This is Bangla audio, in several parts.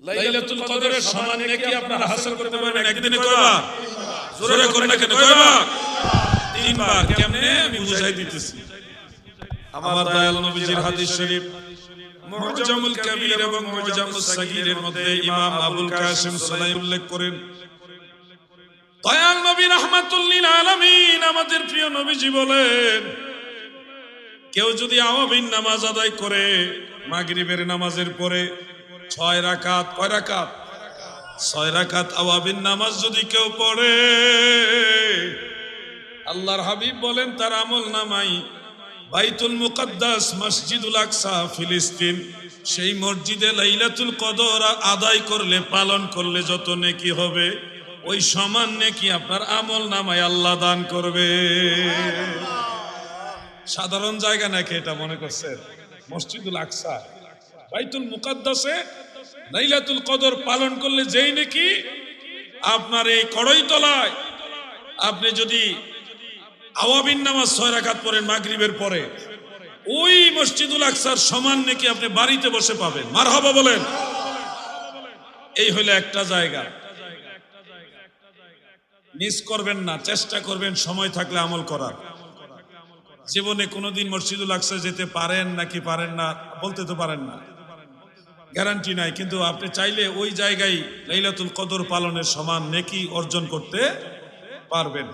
লাইলাতুল কদরের সমান নেকি আপনারা হাসিল করতে পারবেন একদিনে কয়বার? জোরে করে না কেন কয়বার? তিনবার। কেমনে আমি বুঝাই দিতেছি। আমার দয়াল নবীজির হাদিস শরীফ মুআজামুল কবির এবং মুআজামুস সাগীরের মধ্যে ইমাম আবুল কাসিম সুলাইম উল্লেখ করেন, দয়াল নবী রাহমাতুল লিল আলামিন আমাদের প্রিয় নবীজি বলেন, কেউ যদি আওয়াবিন নামাজ আদায় করে মাগরিবের নামাজের পরে 6 রাকাত, কয় রাকাত? 6 রাকাত আওয়াবিন নামাজ যদি কেউ পড়ে, আল্লাহর হাবিব বলেন তার আমল নামাই বাইতুল মুকদ্দাস মসজিদুল আকসা ফিলিস্তিন সেই মসজিদে লাইলাতুল কদর আদায় করলে, পালন করলে যত নেকি হবে ওই সমান নেকি আপনার আমল নামায় আল্লাহ দান করবে। সাধারণ জায়গা নাকি এটা মনে করছেন? মসজিদুল আকসা বাইতুল মুকদ্দাসে লাইলাতুল কদর পালন করলে যেই নাকি আপনার এই কড়ইতলায় আপনি যদি আওয়াবিন নামাজ 6 রাকাত পড়েন মাগরিবের পরে, ওই মসজিদুল আকসার সমান নাকি আপনি বাড়িতে বসে পাবেন। মারহাবা বলেন। এই হলো একটা জায়গা, মিস করবেন না, চেষ্টা করবেন সময় থাকলে আমল করার। জীবনে কোনোদিন মসজিদুল আকসা যেতে পারেন নাকি পারেন না বলতে তো পারেন না, গ্যারান্টি নাই, কিন্তু আপনি চাইলে ওই জায়গায় লাইলাতুল কদর পালনের সমান নেকি অর্জন করতে পারবেন।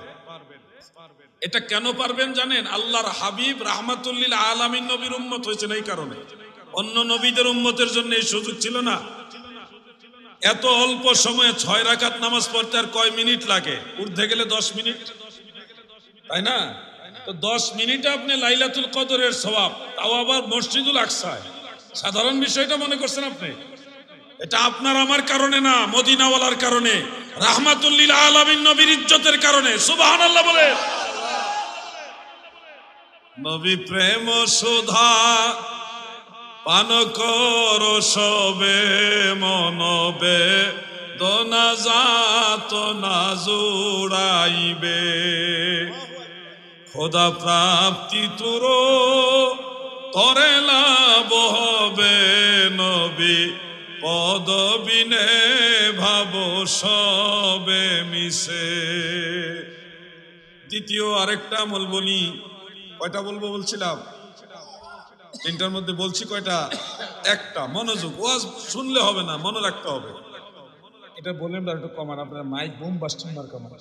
এটা কেন পারবেন জানেন? আল্লাহর হাবিব রাহমাতুল লিল আলামিন নবীর উম্মত হয়েছেন এই কারণে। অন্য নবীদের উম্মতের জন্য এই সুযোগ ছিল না। এত অল্প সময়ে 6 রাকাত নামাজ পড়তে আর কয় মিনিট লাগে? ঊর্ধ্বে গেলে 10 মিনিট, তাই না? তো 10 মিনিটে আপনি লাইলাতুল কদরের সওয়াব, তাও আবার মসজিদুল আকসায়। সাধারণ বিষয়টা মনে করছেন আপনি? এটা আপনার আমার কারণে না, মদিনাওয়ালার কারণে, রাহমাতুল লিল আলামিন নবীর ইজ্জতের কারণে। সুবহানাল্লাহ বলে। নবী প্রেম সুধা পান কর সবে, মনবে দোনা যাত না জুড়াইবে, খোদা প্রাপ্তি তোর তরে লাভ হবে, নবী পদবিনে ভাব সবে মিশে। দ্বিতীয় আরেকটা আমল বলি, কয়টা বলবো বলছিলাম? 3টার মধ্যে বলছি কয়টা? একটা। মনোযোগ, ওয়াজ শুনলে হবে না, মনে রাখতে হবে। এটা বললেন না একটু কমান, আপনার মাইক বুম বাস্টিং মার কমান।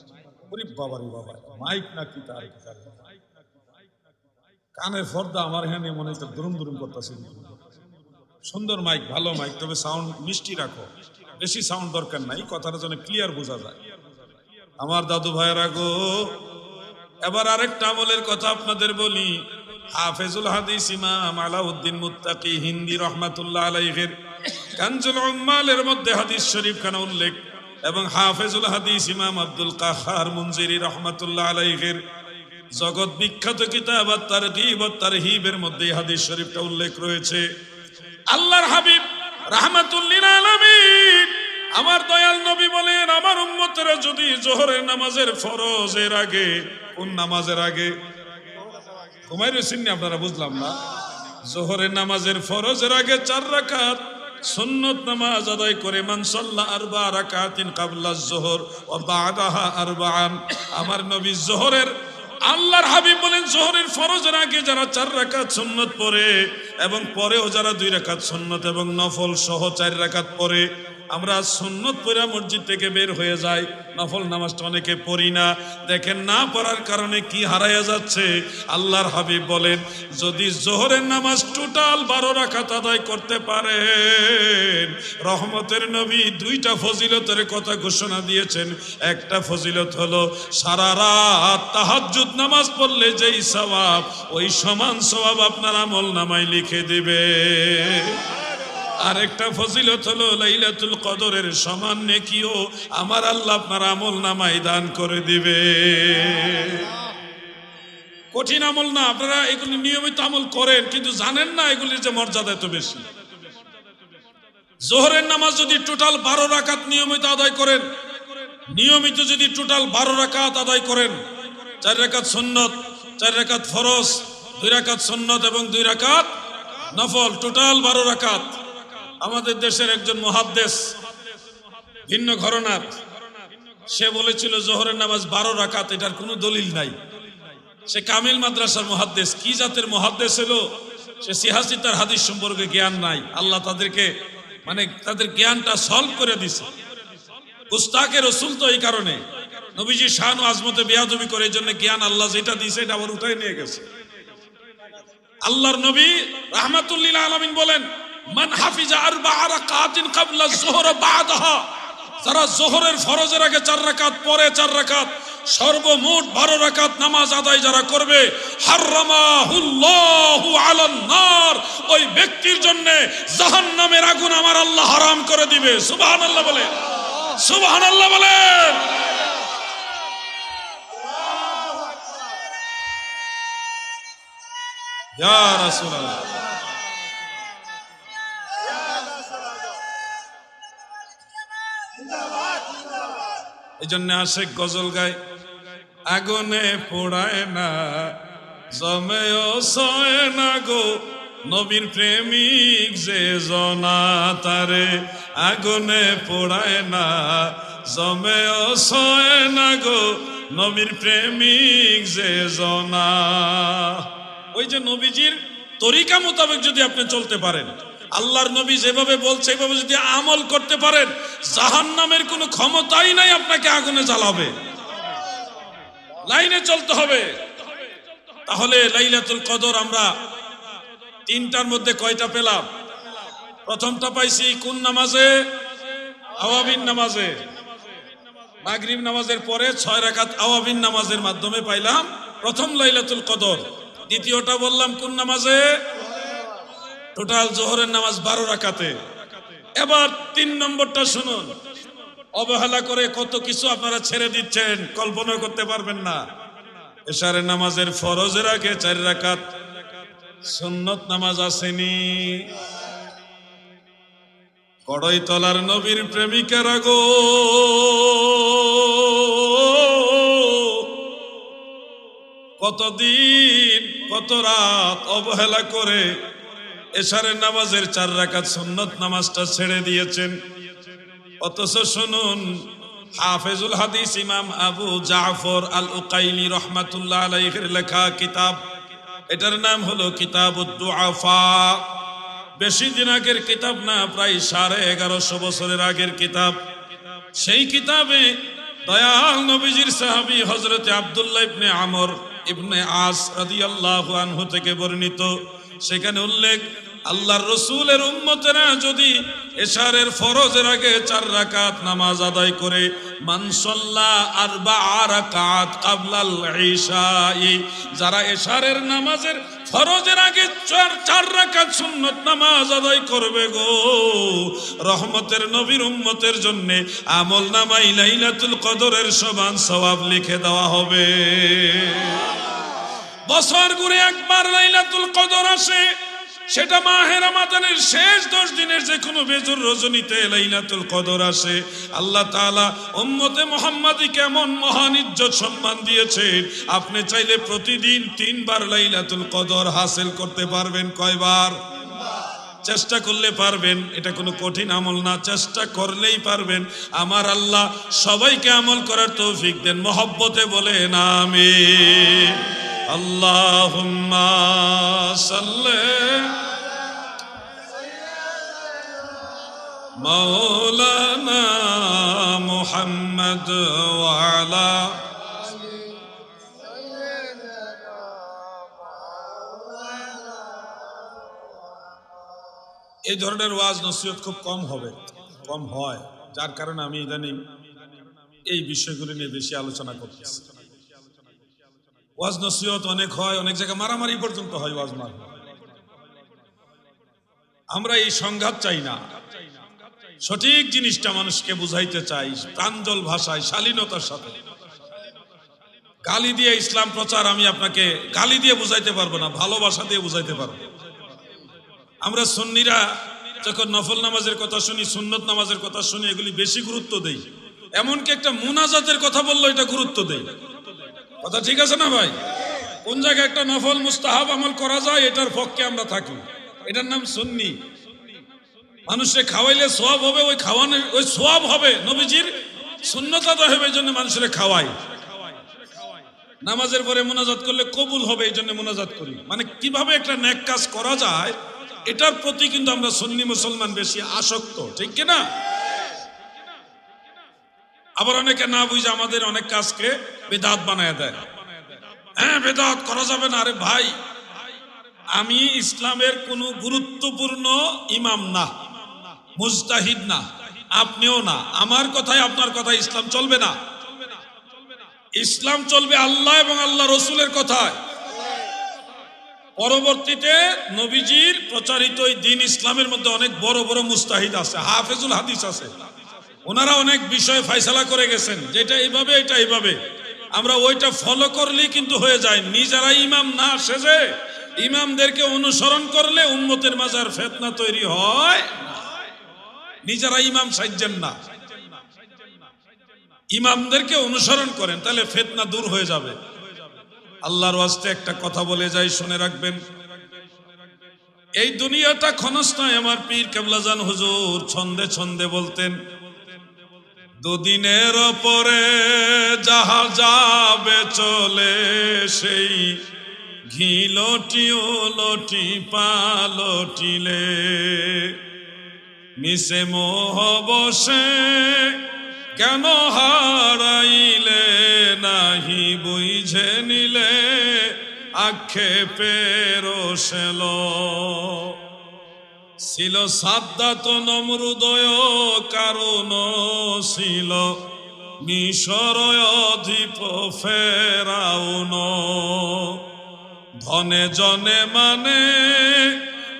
ওরে বাবা রে বাবা, মাইক নাকি তার কানের পর্দা আমার এখানে মনে হচ্ছে দুরুম দুরুম করতেছে। সুন্দর মাইক, ভালো মাইক, তবে সাউন্ড মিষ্টি রাখো, বেশি সাউন্ড দরকার নাই, কথাটা যেন ক্লিয়ার বোঝা যায়। আমার দাদু ভাইয়েরা গো, এবার আরেকটা আমলের কথা আপনাদের বলি। হাফেজুল হাদিস ইমাম আলাউদ্দিন মুত্তাকি হিন্দি রহমাতুল্লাহ আলাইহির কানজুল উম্মালের মধ্যে হাদিস শরীফ খানা উল্লেখ, এবং হাফেজুল হাদিস ইমাম আব্দুল কাহ্হার মুনজিরি রহমাতুল্লাহ আলাইহির জগৎ বিখ্যাত কিতাব আত-তারগীব ওয়াত তারহিবের মধ্যে হাদিস শরীফটা উল্লেখ রয়েছে। আল্লাহর হাবিব রাহমাতুল লিল আলামিন আমার দয়াল নবী বলেন, আমার উম্মতেরা যদি জোহরের নামাজের ফরজের আগে, কোন নামাজের আগে? ঘুমাই রয়েছেন না আপনারা? বুঝলাম না। জোহরের নামাজের ফরজের আগে 4 রাকাত সুন্নত নামাজ আদায় করে, মান সাল্লা 4 রাকাতিন ক্বাবলা যোহর ওয়া বা'দাহা 4, আমার নবী জোহরের, আল্লাহর হাবিব বলেন জোহরের ফরজের আগে যারা 4 রাকাত সুন্নত পড়ে এবং পরেও যারা 2 রাকাত সুন্নত এবং নফল সহ 4 রাকাত পড়ে, আমরা সুন্নত পড়া মসজিদ থেকে বের হয়ে যাই, নফল নামাজটা অনেকে পড়ি না। দেখেন না পড়ার কারণে কি হারায়া যাচ্ছে। আল্লাহর হাবিব বলেন, যদি জোহরের নামাজ টোটাল 12 রাকাত আদায় করতে পারেন, রহমতের নবী 2টা ফজিলতের কথা ঘোষণা দিয়েছেন। একটা ফজিলত হলো সারা রাত তাহাজ্জুদ নামাজ পড়লে যেই সওয়াব, ওই সমান সওয়াব আপনার আমল নামায় লিখে দিবে। আরেকটা ফজিলত হলো লাইলাতুল কদরের সমান নেকিও আমার আল্লাহ আপনার আমল নামায় দান করে দিবে। কঠিন আমল না, আপনারা এগুলি নিয়মিত আমল করেন, কিন্তু জানেন না এগুলির যে মর্যাদা এত বেশি। জোহরের নামাজ যদি টোটাল 12 রাকাত নিয়মিত আদায় করেন, নিয়মিত যদি টোটাল 12 রাকাত আদায় করেন, 4 রাকাত সুন্নত, 4 রাকাত ফরজ, 2 রাকাত সুন্নত এবং 2 রাকাত নফল, টোটাল 12 রাকাত, আমাদের দেশের একজন মুহাদ্দিস ভিন্ন ঘরানার, সে বলেছিল জোহরের নামাজ 12 রাকাত, এটার কোনো দলিল নাই। সে কামিল মাদ্রাসার মুহাদ্দিস, কি জাতের মুহাদ্দিস হলো, সে সিহাসি তার হাদিস সম্পর্কে জ্ঞান নাই। আল্লাহ তাদেরকে তাদের জ্ঞানটা সলভ করে দিছে। গুস্তাখে রাসূল তো এই কারণে নবীজি শান ও আজমতে বেয়াদবি করে, এই জন্য জ্ঞান আল্লাহ যেটা দিয়েছে এটা আবার উঠাই নিয়ে গেছে। আল্লাহর নবী রাহমাতুল লিল আলামিন বলেন, মান হাফিজা 4 রাকাতিন ক্বাবলা যুহর বা'দাহা, যারা যোহরের ফরজের আগে 4 রাকাত, পরে 4 রাকাত, সর্বমোট 12 রাকাত নামাজ আদায় যারা করবে, হারামাহুল্লাহু আলান নার, ওই ব্যক্তির জন্য জাহান্নামের আগুন আমার আল্লাহ হারাম করে দিবে। সুবহানাল্লাহ বলেন, সুবহানাল্লাহ বলেন। ইয়া রাসূলুল্লাহ, এই জন্য আশিক গজল গায়, আগুনে পোড়ায় না জমেও সয় না গো নবীর প্রেমিক যে জনা, তারে আগুনে পোড়ায় না জমেও সয় না গো নবীর প্রেমিক যে জনা। ওই যে নবীজির তরিকা মোতাবেক যদি আপনি চলতে পারেন, আল্লাহর নবী যেভাবে বলছে এইভাবে যদি আমল করতে পারেন, জাহান্নামের কোনো ক্ষমতাই নাই আপনাকে আগুনে জ্বালাবে। লাইনে চলতে হবে। তাহলে লাইলাতুল কদর আমরা 3টার মধ্যে কয়টা পেলাম? প্রথমটা পাইছি কোন নামাজে? আওয়াবিন নামাজে। মাগরিব নামাজের পরে 6 রাকাত আওয়াবিন নামাজের মাধ্যমে পাইলাম প্রথম লাইলাতুল কদর। দ্বিতীয়টা বললাম কোন নামাজে? টোটাল জোহরের নামাজ 12 রাকাতে। এবার 3 নম্বরটা শুনুন, অবহেলা করে কত কিছু আপনারা ছেড়ে দিচ্ছেন, কল্পনা করতে পারবেন না। এশারের নামাজের ফরজের আগে 4 রাকাত সুন্নত নামাজ আসেনি। কড়ইতলার নবীর প্রেমিকেরা গো, কতদিন কত রাত অবহেলা করে এশারের নামাজের 4 রাকাত সুন্নত নামাজটা ছেড়ে দিয়েছেন। অথচ শুনুন, হাফেজুল হাদিস ইমাম আবু জাফর আল উকাইলি রহমাতুল্লাহ আলাইহির লেখা কিতাব, এটার নাম হলো কিতাবুদ দুআফা। বেশি দিন আগের কিতাব না, প্রায় 1150 বছরের আগের কিতাব। সেই কিতাবে দয়াল নবীজির সাহাবী হযরতে আব্দুল্লাহ ইবনে আমর ইবনে আস রাদিয়াল্লাহু আনহু থেকে বর্ণিত, সেখানে উল্লেখ, আল্লাহর রাসূলের উম্মতেরা যদি এশারের ফরজের আগে 4 রাকাত নামাজ আদায় করে, মান সাল্লা 4 রাকাত ক্বাবলাল ইশাই, যারা এশারের নামাজের ফরজের আগে 4 রাকাত সুন্নত নামাজ আদায় করবে গো, রহমতের নবীর উম্মতের জন্য আমলনামায় লাইলাতুল কদরের সমান সওয়াব লিখে দেওয়া হবে। বছর ঘুরে একবার লাইলাতুল কদর আসে, সেটা মাহে রমাদানের শেষ 10 দিনের যে কোনো বেজুর রজনীতে লাইলাতুল কদর আসে। আল্লাহ তাআলা উম্মতে মুহাম্মাদীকে এমন মহান ইজ্জত সম্মান দিয়েছেন, আপনি চাইলে প্রতিদিন 3 বার লাইলাতুল কদর হাসিল করতে পারবেন। কয়বার? চেষ্টা করলে পারবেন। এটা কোনো কঠিন আমল না, চেষ্টা করলেই পারবেন। আমার আল্লাহ সবাইকে আমল করার তৌফিক দেন। মহব্বতে বলেন আমিন। আল্লাহুম্মা সাল্লি মাওলানা মুহাম্মদ ওয়া আলা এই ধরনের ওয়াজ নসিহত খুব কম হবে, কম হয়, যার কারণে আমি ইদানিং এই বিষয়গুলি নিয়ে বেশি আলোচনা করতেছি। ওয়াজ নসিহত অনেক হয়, অনেক জায়গায় মারামারি পর্যন্ত হয় ওয়াজ না। আমরা এই সংঘাত চাই না, সঠিক জিনিসটা মানুষকে বুঝাইতে চাই প্রাঞ্জল ভাষায়, শালীনতার সাথে। গালি দিয়ে ইসলাম প্রচার আমি আপনাকে গালি দিয়ে বুঝাইতে পারবো না, ভালোবাসা দিয়ে বুঝাইতে পারবো। আমরা সুন্নিরা যখন নফল নামাজের কথা শুনি, সুন্নত নামাজের কথা শুনি, এগুলি বেশি গুরুত্ব দেই। এমনকি একটা মুনাজাতের কথা বললো এটা গুরুত্ব দেই। কথা ঠিক আছে না ভাই? কোন জায়গায় একটা নফল মুস্তাহাব আমল করা যায়, এটার পক্ষে আমরা থাকি, এটার নাম সুন্নি। মানুষে খাওয়াইলে সোয়াব হবে, ওই খাওয়ানোর ওই সোয়াব হবে, নবীজির সুন্নত আদায় হবে, এই জন্য মানুষের খাওয়াই। নামাজের পরে মোনাজাত করলে কবুল হবে, এই জন্য মোনাজাত করি। মানে কিভাবে একটা নেক কাজ করা যায় এটার প্রতি কিন্তু আমরা সুন্নি মুসলমান বেশি আসক্ত, ঠিক কিনা? আবার অনেকে না বুঝে আমাদের অনেক কাজকে বেদাত বানায় দেয়। হ্যাঁ, বেদাত করা যাবে না। আরে ভাই, আমি ইসলামের কোন গুরুত্বপূর্ণ ইমাম না, মুজতাহিদ না, আপনিও না। আমার কথায় আপনার কথায় ইসলাম চলবে না। ইসলাম চলবে আল্লাহ এবং আল্লাহ রসুলের কথায়। পরবর্তীতে নবীজির প্রচারিত এই দ্বীন ইসলামের মধ্যে অনেক বড় বড় মুস্তাহিদ আছে, হাফেজুল হাদিস আছে। ওনারা অনেক বিষয় ফয়সালা করে গেছেন, যেটা এইভাবে এটা এইভাবে, আমরা ওইটা ফলো করলেই কিন্তু হয়ে যায়। নিজেরা ইমাম না সেজে ইমামদেরকে অনুসরণ করলে উম্মতের মাঝে আর ফিতনা তৈরি হয়। নিজেরা ইমাম সাজেন না, ইমামদেরকে অনুসরণ করেন, তাহলে ফিতনা দূর হয়ে যাবে। আল্লাহর ওয়াস্তে একটা কথা বলে যাই, শুনে রাখবেন। এই দুনিয়াটা ক্ষণস্থায়ী। আমার পীর কেবলাজান হুজুর ছন্দে ছন্দে বলতেন, দুদিনের পরে যাহা যাবে চলে, সেই ঘি লটিও লটি পালটিলে, মিশে মোহ বসে কেন হারাইলে, নাহি বুঝে নিলে আক্ষেপের শেল, ছিল সাদ্দাত নমরুদয় কারণ, ছিল মিশর অধিপ ফেরাউন, ধনে জনে মানে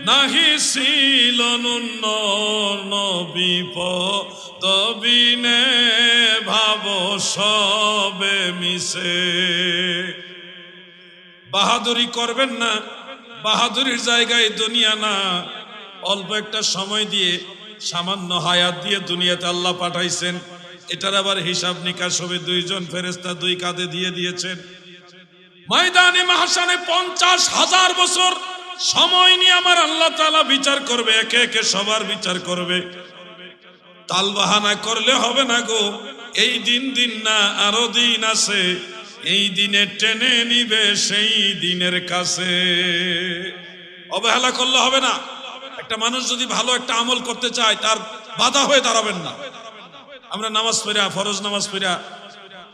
নাহি ছিল নুন্ন, বিপদবিনে ভাব সবে মিশে। বাহাদুরি করবেন না, বাহাদুরির জায়গায় দুনিয়া না। অল্প একটা সময় দিয়ে, সামান্য হায়াত দিয়ে দুনিয়াতে আল্লাহ পাঠাইছেন, এটার আবার হিসাব নিকাশ হবে। দুইজন ফেরেশতা দুই কাঁধে দিয়ে দিয়েছেন। ময়দানে মাহশারে 50,000 বছর সময় নিয়ে আমার আল্লাহ তাআলা বিচার করবে, একে একে সবার বিচার করবে। তালবাহানা করলে হবে না গো, এই দিন না, আরো দিন আছে। এই দিনে টেনে নিবে সেই দিনের কাছে। অবহেলা করলে হবে না। একটা মানুষ যদি ভালো একটা আমল করতে চায়, তার বাধা হয়ে দাঁড়াবেন না। আমরা নামাজ পড়া, ফরজ নামাজ পড়া,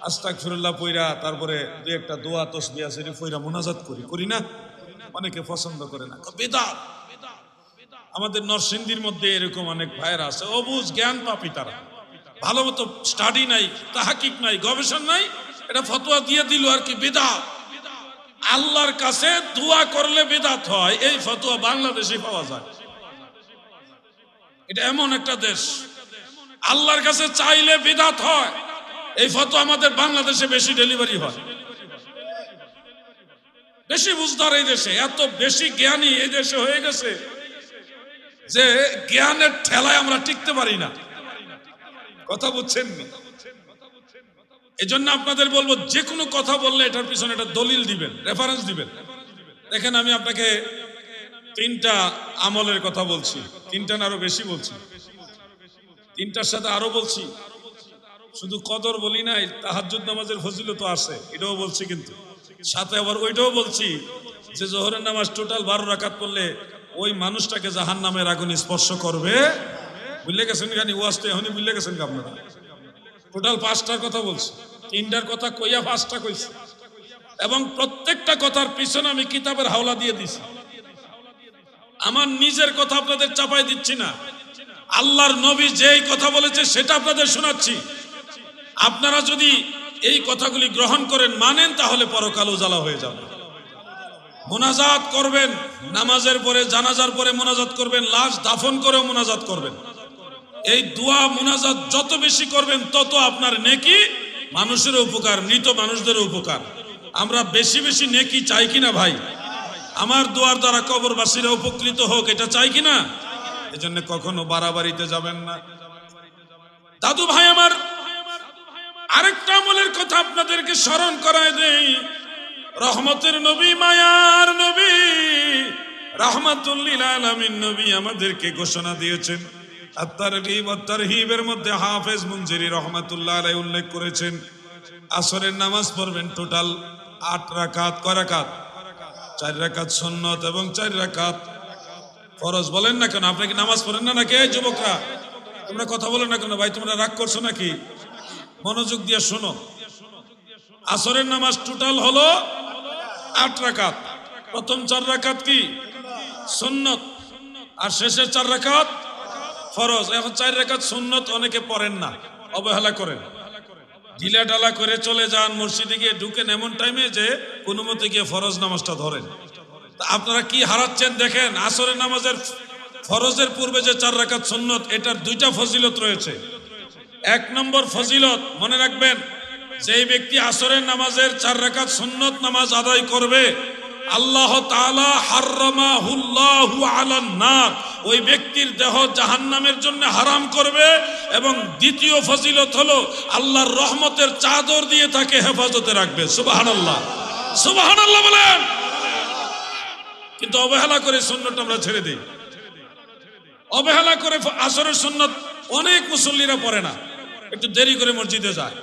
আস্তাগফিরুল্লাহ পড়া, তারপরে দুই একটা দোয়া তাসবিহ শরীফ পড়া মুনাজাত করি না? অনেকে পছন্দ করে না, বেদাত। আমাদের নরসিংদীর মধ্যে এরকম অনেক ভাইয়েরা আছে, অবুঝ জ্ঞান পাপী। তারা ভালো মতো স্টাডি নাই, তাহাকিক নাই, গবেষণা নাই, এটা ফতোয়া দিয়ে দিল আর কি, বেদাত। আল্লাহর কাছে দোয়া করলে বেদাত হয়, এই ফতোয়া বাংলাদেশে পাওয়া যায়। এটা এমন একটা দেশ, আল্লাহর কাছে চাইলে বিদআত হয়, এই ফতোয়া আমাদের বাংলাদেশে বেশি ডেলিভারি হয়। বেশি বুঝদার এই দেশে, এত বেশি জ্ঞানী এই দেশে হয়ে গেছে যে জ্ঞানের ঠেলায় আমরা টিকতে পারি না। কথা বুঝছেন? এজন্য আপনাদের বলবো, যে কোনো কথা বললে এটার পিছনে একটা দলিল দিবেন, রেফারেন্স দিবেন। দেখেন, আমি আপনাকে 3টা আমলের কথা বলছি, 3টা না আরো বেশি বলছি, 3টার সাথে আরো বলছি। শুধু কদর বলি নাই, তাহাজ্জুদ নামাজের ফজিলত আছে, এটাও বলছি, কিন্তু সাথে আবার ওইটাও বলছি যে জোহরের নামাজ টোটাল 12 রাকাত পড়লে ওই মানুষটাকে জাহান্নামের আগুন স্পর্শ করবে। বুঝলে গেছেন? খানি ওয়াজটা এখনই বুঝলে গেছেন আপনারা? টোটাল 5টার কথা বলছি, 3টার কথা কইয়া 5টা কইছি, এবং প্রত্যেকটা কথার পিছনে আমি কিতাবের হাওলা দিয়ে দিছি। আমার নিজের কথা আপনাদের চাপাই দিচ্ছি না, আল্লাহর নবী যেই কথা বলেছে সেটা আপনাদের শোনাচ্ছি। আপনারা যদি এই কথাগুলি গ্রহণ করেন, মানেন, তাহলে পরকাল উজালা হয়ে যাবে। মুনাজাত করবেন, নামাজের পরে, জানাজার পরে মুনাজাত করবেন, লাশ দাফন করেও মুনাজাত করবেন। এই দোয়া মুনাজাত যত বেশি করবেন তত আপনার নেকি, মানুষের উপকার, মৃত মানুষদের উপকার। আমরা বেশি বেশি নেকি চাই কিনা ভাই? আমার দোয়ার দ্বারা কবরবাসীরা উপকৃত হোক, এটা চাই কিনা? এজন্য কখনো বাড়াবাড়িতে যাবেন না। দাদু ভাই আমার, আরেকটা আমলের কথা আপনাদেরকে স্মরণ করায় দেই। রহমতের নবী, মায়ার নবী, রাহমাতুল লিল আলামিন নবী আমাদেরকে ঘোষণা দিয়েছেন, আত-তারগীব ওয়াত তারহিবের মধ্যে হাফেজ মুনজিরি রাহমাতুল্লাহ আলাইহি উল্লেখ করেছেন, আসরের নামাজ পড়বেন টোটাল 8 রাকাত। কয় রাকাত? 4 রাকাত সুন্নত এবং 4 রাকাত ফরজ। বলেন না কেন, আপনি কি নামাজ পড়েন না নাকি? এই যুবকরা, তোমরা কথা বলেন না কেন ভাই? তোমরা রাগ করছো নাকি? মনোযোগ দিয়ে শোনো। আসরের নামাজ টোটাল হলো 8 রাকাত। প্রথম 4 রাকাত কি? সুন্নত, আর শেষের 4 রাকাত ফরজ। এখন 4 রাকাত সুন্নত অনেকে পড়েন না, অবহেলা করেন, ঢিলা ঢালা করে চলে যান, মসজিদে গিয়ে ঢুকেন এমন টাইমে যে কোনো মতে গিয়ে ফরজ নামাজটা ধরেন। তা আপনারা কি হারাচ্ছেন দেখেন। আসরের নামাজের ফরজের পূর্বে যে 4 রাকাত সুন্নত, এটার 2টা ফজিলত রয়েছে। 1 নম্বর ফজিলত মনে রাখবেন, যেই ব্যক্তি আসরের নামাজের 4 রাকাত সুন্নত নামাজ আদায় করবে, আল্লাহ তাআলা হারামাহুল্লাহু আলান নার, ওই ব্যক্তির দেহ জাহান্নামের জন্য হারাম করবে। এবং দ্বিতীয় ফজিলত হলো আল্লাহর রহমতের চাদর দিয়ে তাকে হেফাজতে রাখবে। সুবহানাল্লাহ, সুবহানাল্লাহ বলেন। কিন্তু অবহেলা করে সুন্নত আমরা ছেড়ে দিই, অবহেলা করে আসরের সুন্নত অনেক মুসল্লিরা পড়ে না, একটু দেরি করে মসজিদে যায়।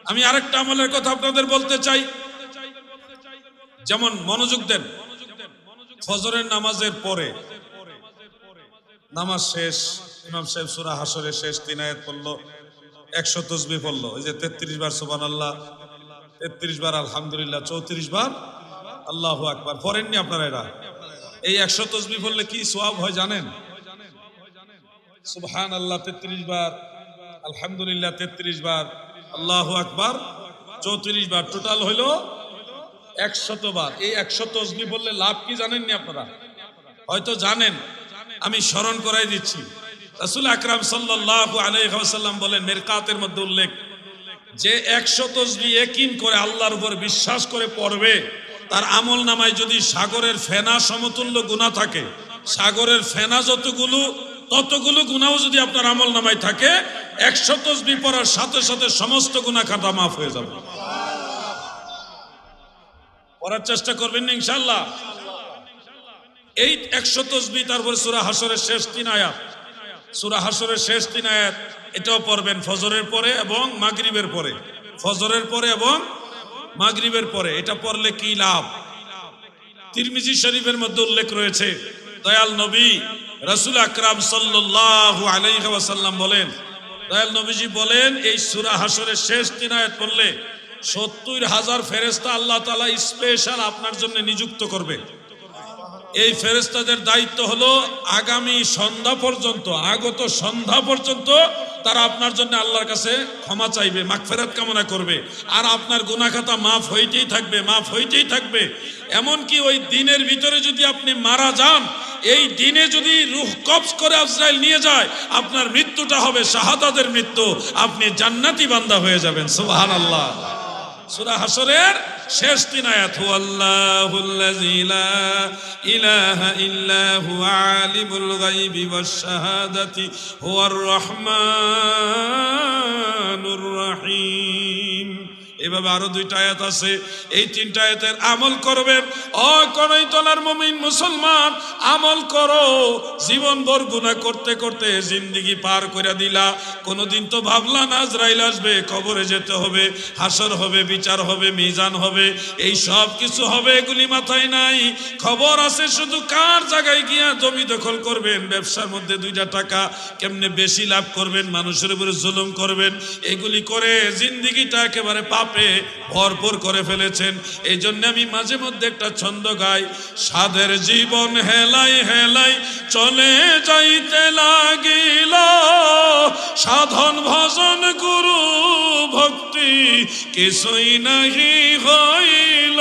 আমি আরেকটা আমলের কথা আপনাদের বলতে চাই, যেমন মনোযোগ দেন। ফজরের নামাজের পরে নামাজ শেষ, ইমাম সাহেব সূরা হাসরের শেষ 3 আয়াত পড়লো, 100 তাসবিহ পড়লো। এই যে 33 বার সুবহানাল্লাহ, 33 বার আলহামদুলিল্লাহ, 34 বার আল্লাহু আকবার। পড়েননি আপনারা? এরা এই 100 তাসবিহ পড়লে কি সওয়াব হয় জানেন? সুবহানাল্লাহ 33 বার, আলহামদুলিল্লাহ 33 বার, আল্লাহু আকবার 34 বার, টোটাল হইলো 100 বার। এই 100 তাসবিহ বললে লাভ কি জানেননি আপনারা? হয়তো জানেন, আমি স্মরণ করাই দিচ্ছি। রাসূল আকরাম সাল্লাল্লাহু আলাইহি ওয়াসাল্লাম বলেন, মিরকাতের মধ্যে উল্লেখ, যে 100 তাসবিহ ইয়াকিন করে আল্লাহর উপর বিশ্বাস করে পড়বে, তার আমল নামায় যদি সাগরের ফেনা সমতুল্য গুনাহ থাকে, সাগরের ফেনা ততগুলো গুনাহও যদি আপনার আমল নামায় থাকে, 100 তাসবিহ পড়ার সাথে সাথে সমস্ত গুনাহ খাতা মাফ হয়ে যাবে। পড়ার চেষ্টা করবেন ইনশাআল্লাহ। এই 100 তাসবিহ, তারপর সূরা হাসরের শেষ 3 আয়াত, সূরা হাসরের শেষ 3 আয়াত, এটাও পড়বেন ফজরের পরে এবং মাগরিবের পরে। ফজরের পরে এবং মাগরিবের পরে এটা পড়লে কি লাভ? তিরমিজি শরীফের মধ্যে উল্লেখ রয়েছে, দয়াল নবী রাসূল আকরাম সাল্লাল্লাহু আলাইহি ওয়াসাল্লাম বলেন, দয়াল নবীজি বলেন, এই সূরা হাসরের শেষ 3 আয়াত পড়লে 70,000 ফেরেশতা আল্লাহ তাআলা স্পেশাল আপনার জন্য নিযুক্ত করবে। এই ফেরেশতাদের দায়িত্ব হলো আগামী সন্ধ্যা পর্যন্ত, আগত সন্ধ্যা পর্যন্ত তারা আপনার জন্য আল্লাহর কাছে ক্ষমা চাইবে, মাগফিরাত কামনা করবে, আর আপনার গুনাহ খাতা মাফ হইতেই থাকবে, মাফ হইতেই থাকবে। এমনকি ওই দিনের ভিতরে যদি আপনি মারা যান, এই দিনে যদি রূহ কবজ করে আজরাইল নিয়ে যায়, আপনার মৃত্যুটা হবে শাহাদাতের মৃত্যু, আপনি জান্নাতি বান্দা হয়ে যাবেন। সুবহানাল্লাহ। সূরা হাসরের শেষ 3 আয়াত, হুয়াল্লাহুল্লাযী লা ইলাহা ইল্লা হুয়া আলিমুল গায়বি ওয়াশ শাহাদাতি হুয়ার রহমানুর রহিম। এভাবে আরো 2টা আয়াত আছে। এই 3টা আয়াতের আমল করবেন। ও কনাইতলার মুমিন মুসলমান, আমল করো। জীবন ভর গুনাহ করতে করতে জিন্দেগি পার করে দিলা, কোনদিন তো ভাবলা না আজরাইল আসবে, কবরে যেতে হবে, হাসর হবে, বিচার হবে, মিজান হবে, এই সব কিছু হবে, এগুলি মাথায় নাই। খবর আছে শুধু কার জায়গায় গিয়া জমি দখল করবেন, ব্যবসার মধ্যে 2টা টাকা কেমনে বেশি লাভ করবেন, মানুষের উপরে জুলুম করবেন, এগুলি করে জিন্দেগিটা একেবারে পাপে ভরপুর করে ফেলেছেন। এই জন্য আমি মাঝে মধ্যে একটা ছন্দ গাই, সাধের জীবন হেলাই হেলাই চলে যাইতে লাগিল, সাধন ভজন গুরু ভক্তি কিছুই নাহি হইল,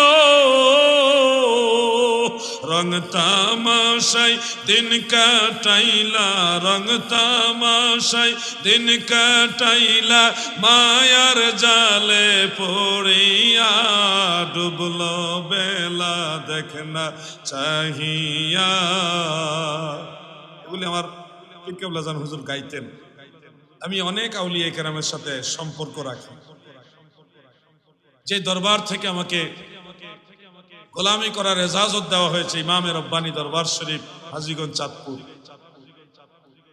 রং তামাশাই দিন কাটাইলা, রং তামাশাই দিন কাটাইলা, মায়ার জালে পড়িয়া ডুবলো বেলা দেখনা চাহিয়া। এগুলি আমার পীর কেবলা জান হুজুর গাইতেন। আমি অনেক আউলিয়া কেরামের সাথে সম্পর্ক রাখি। যে দরবার থেকে আমাকে গোলামি করার এজাজত দেওয়া হয়েছে, ইমামে রব্বানী দরবার শরীফ হাজীগঞ্জ চাঁদপুর,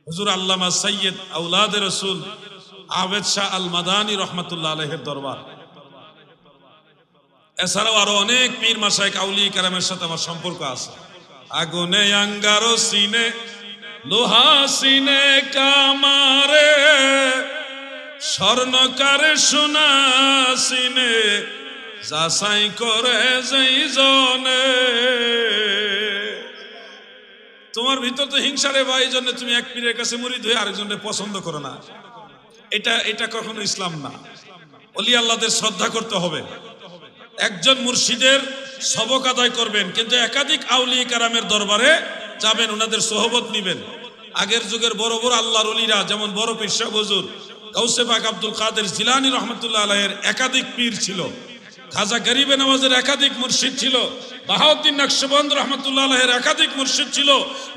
হুজুর আল্লামা সৈয়দ আউলাদে রসুল আবেদ শাহ আল মাদানী রহমতুল্লাহ আলাইহির দরবার। এছাড়াও আরো অনেক পীর মাশায়েখ আউলিয়া কেরামের সাথে আমার সম্পর্ক আছে। আগুনে আঙ্গারো সিনে লোহা সিনে কামারে, স্বর্ণকারে সোনা সিনে যাচাই করে যেই জনে। তোমার ভিতর তো হিংসা রে ভাই, এই জন্য তুমি এক পীরের কাছে মুরিদ হয়ে আরেকজনের পছন্দ করো না। এটা কখনো ইসলাম না। ওলি আল্লাহদের শ্রদ্ধা করতে হবে। একজন মুর্শিদের সবক আদায় করবেন, কিন্তু একাধিক আউলিয়া কেরামের দরবারে যাবেন, ওনাদের সোহবত নিবেন। আগের যুগের বড় বড় আল্লাহর ওলিরা, যেমন বড় পীর শাহ হুজুর গাউসে পাক আব্দুল কাদের জিলানী রহমতুল্লাহ আলাইহির একাধিক পীর ছিল, খাজা গরিবে নওয়াজের একাধিক মুর্শিদ ছিল, বাহাউদ্দিন নকশবন্দ রহমতুল্লাহ আলাইহির একাধিক মুর্শিদ ছিল,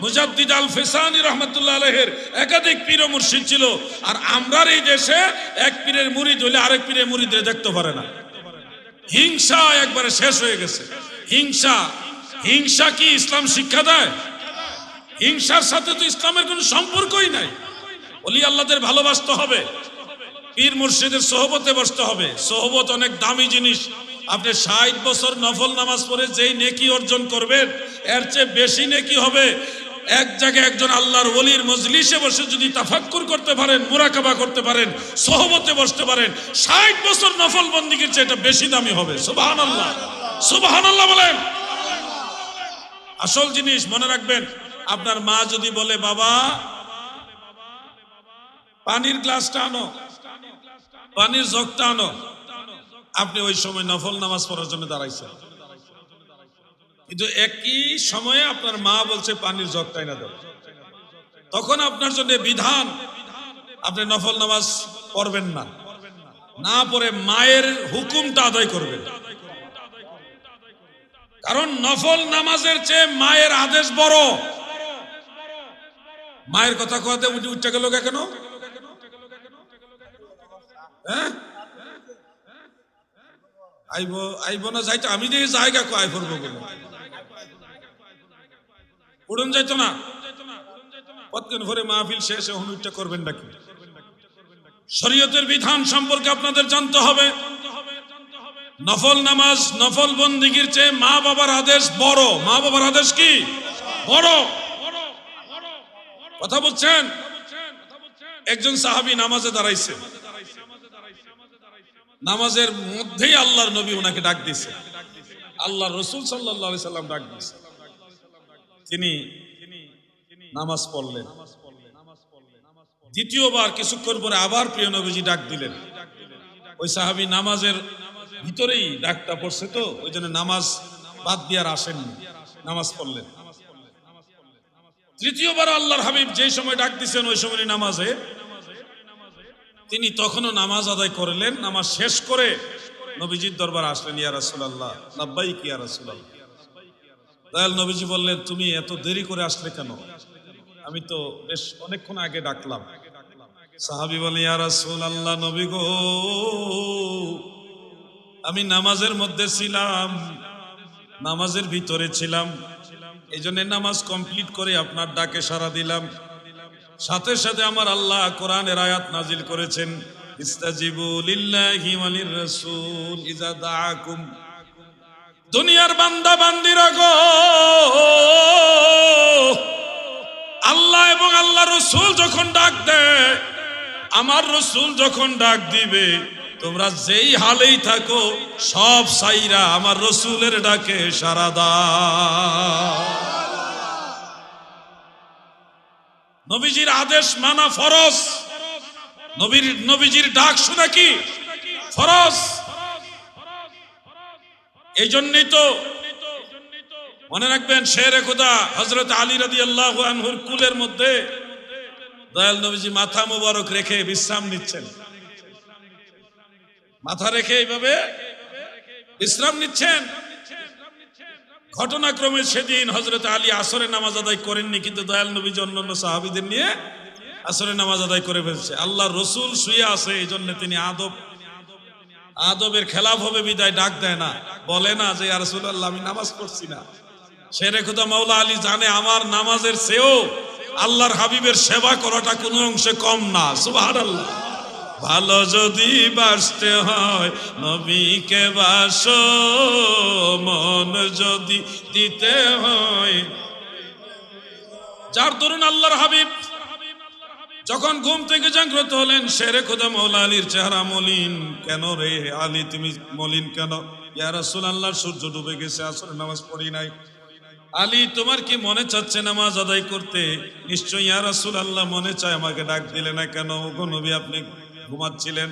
মুজাদ্দিদ আল ফিসানি রহমতুল্লাহ আলাইহির একাধিক পীর ও মুর্শিদ ছিল। আর আমরার এই দেশে এক পীরের মুরিদ হইলে আরেক পীরের মুরিদরে দেখতে পারে না। হিংসা একবারে শেষ হয়ে গেছে। হিংসা কি ইসলাম শিক্ষা দেয়? হিংসার সাথে তো ইসলামের কোনো সম্পর্কই নাই। ওলি আল্লাহদের ভালোবাসতে হবে, পীর মুর্শিদের সোহবতে বসতে হবে। সোহবত অনেক দামি জিনিস। আপনি 60 বছর নফল নামাজ পড়ে যেই নেকি অর্জন করবেন, এর চেয়ে বেশি নেকি হবে এক জায়গায় একজন আল্লাহর ওলির মজলিসে বসে যদি তাফাক্কুর করতে পারেন, মুরাকাবা করতে পারেন, সোহবতে বসতে পারেন। 60 বছর নফল বন্দিগির চেয়ে এটা বেশি দামি হবে। সুবহানাল্লাহ, সুবহানাল্লাহ বলেন। আসল জিনিস মনে রাখবেন, আপনার মা যদি বলে বাবা পানির গ্লাসটা আনো, পানির জগটা আনো, আপনি ওই সময় নফল নামাজ পড়ার জন্য দাঁড়াইছেন, কিন্তু একই সময়ে আপনার মা বলছে পানির জগটাই না দাও, তখন আপনার জন্য বিধান আপনি নফল নামাজ পড়বেন না, না পড়ে মায়ের হুকুমটা আদায় করবেন। কারণ নফল নামাজের চেয়ে মায়ের আদেশ বড়। মায়ের কথা কথা উঠে গেল কেন? হ্যাঁ, আইব না যাইতো, আমি দেখি জায়গা আই করবো বলে উড়ন যাইতো না। কতক্ষণ পরে মাহফিল শেষে অনুরোধটা করবেন নাকি? শরীয়তের বিধান সম্পর্কে আপনাদের জানতে হবে। নফল নামাজ, নফল বন্দিগির চেয়ে মা বাবার আদেশ বড়। মা বাবার আদেশ কি বড়? কথা বলছেন? একজন সাহাবী নামাজে দাঁড়াইছে, নামাজের মধ্যেই আল্লাহর নবী ওনাকে ডাক দিয়েছে, আল্লাহর রাসূল সাল্লাল্লাহু আলাইহি সাল্লাম ডাক দিয়েছে। তিনি নামাজ পড়লেন। দ্বিতীয়বার কিছুক্ষণ পরে আবার প্রিয় নবীজি ডাক দিলেন। ওই সাহাবী নামাজের ভিতরেই ডাকটা পড়ছে, তো ওই জন্য নামাজ বাদ দিয়ে আর আসেননি, নামাজ পড়লেন। তৃতীয়বার আল্লাহর হাবিব যেই সময় ডাক দিচ্ছেন ওই সময় নামাজে তিনি তখনও নামাজ আদায় করলেন। নামাজ শেষ করে নবীজির দরবার আসলেন, ইয়া রাসূলুল্লাহ, লাব্বাইক ইয়া রাসূলুল্লাহ। দয়াল নবীজি বললেন, তুমি এত দেরি করে আসলে কেন? আমি তো বেশ অনেকক্ষণ আগে ডাকলাম। সাহাবী বলে, ইয়া রাসূলুল্লাহ, নবী গো, আমি নামাজের মধ্যে ছিলাম, নামাজের ভিতরে ছিলাম, এই জন্য নামাজ কমপ্লিট করে আপনার ডাকে সাড়া দিলাম। সাথে সাথে আমার আল্লাহ কোরআনের আয়াত নাজিল করেছেন, ইস্তাজিবু লিল্লাহি ওয়ালির রাসূল ইযা দাআকুম। দুনিয়ার বান্দা বান্দিরা গো, আল্লাহ এবং আল্লাহ রাসূল যখন ডাক দেয়, আমার রাসূল যখন ডাক দিবে, তোমরা যেই হালেই থাকো সব সাইরা আমার রাসূলের ডাকে সাড়া দাও। নবীজির আদেশ মানা ফরজ, নবীজির ডাক শোনা কি ফরজ। এই জন্যই তো মনে রাখবেন, শেরে খোদা হযরত আলী রাদিয়াল্লাহু আনহুর কুলের মধ্যে দয়াল নবীজি মাথা মোবারক রেখে বিশ্রাম নিচ্ছেন, মাথা রেখে এইভাবে বিশ্রাম নিচ্ছেন। ঘটনাক্রমে সেদিন হযরত আলী আসরের নামাজ আদায় করেননি, কিন্তু দয়াল নবীজি অন্যান্য সাহাবীদের নিয়ে আসরের নামাজ আদায় করে ফেলছে। আল্লাহর রাসূল শুয়ে আছে, এই জন্য তিনি আদবের খেলাফ হবে বিদায় ডাক দেয় না, বলে না যে ইয়া রাসূলুল্লাহ আমি নামাজ পড়ছি না। শেরে খোদা মাওলা আলী জানে আমার নামাজের চেয়েও আল্লাহর হাবিবের সেবা করাটা কোনো অংশে কম না। সুবহানাল্লাহ। ভালো যদি বাসতে হয় নবীকে বাসো, মন যদি দিতে হয়। যার দরুন আল্লাহর হাবিব যখন ঘুম থেকে জাগ্রত হলেন, শেরে খোদা মৌলা আলীর চেহারা মলিন। কেন রে আলী, তুমি মলিন কেন? ইয়া রাসূলুল্লাহ, সূর্য ডুবে গেছে, আসরের নামাজ পড়ি নাই। আলী, তোমার কি মনে চাচ্ছে নামাজ আদায় করতে? নিশ্চয়ই ইয়া রাসূলুল্লাহ মনে চায়। আমাকে ডাক দিলে না কেন? ওগো নবী, আপনি ঘুমাচ্ছিলেন,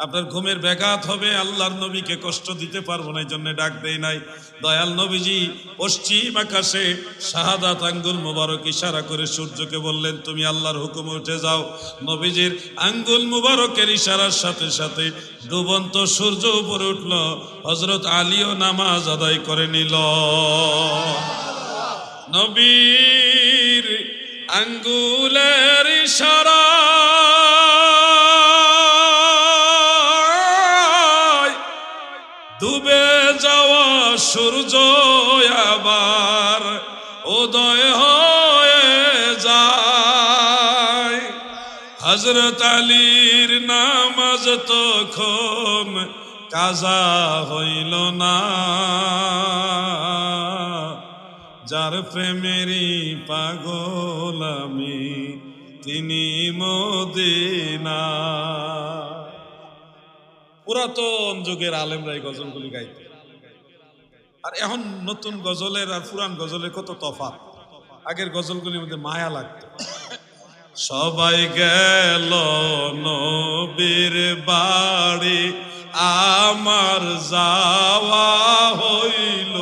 আপনার ঘুমের ব্যাঘাত হবে, আল্লাহর নবীকে কষ্ট দিতে পারবো না, এই জন্য ডাক দেই নাই। দয়াল নবীজি পশ্চিম আকাশে শাহাদাত আঙ্গুল মুবারক ইশারা করে সূর্যকে বললেন, তুমি আল্লাহর হুকুমে উঠে যাও। নবীজির আঙ্গুল মুবারকের ইশারার সাথে সাথে ডুবন্ত সূর্য উপরে উঠল। হযরত আলীও নামাজ আদায় করে নিল। নবীর আঙ্গুলের ইশারা ডুবে যাওয়া সূর্য আবার উদয় হয়ে যায়। হযরত আলীর নামাজ তখন কাজা হইল না। যার প্রেমেরই পাগল আমি, তিনি মদিনা। পুরাতন যুগের আলেমরা এই গজলগুলি গাইত, আর এখন নতুন গজলের আর পুরান গজলের কত তফাৎ। আগের গজলগুলির মধ্যে মায়া লাগতো। সবাই গেল নবীর বাড়ি, আমার যাওয়া হইল।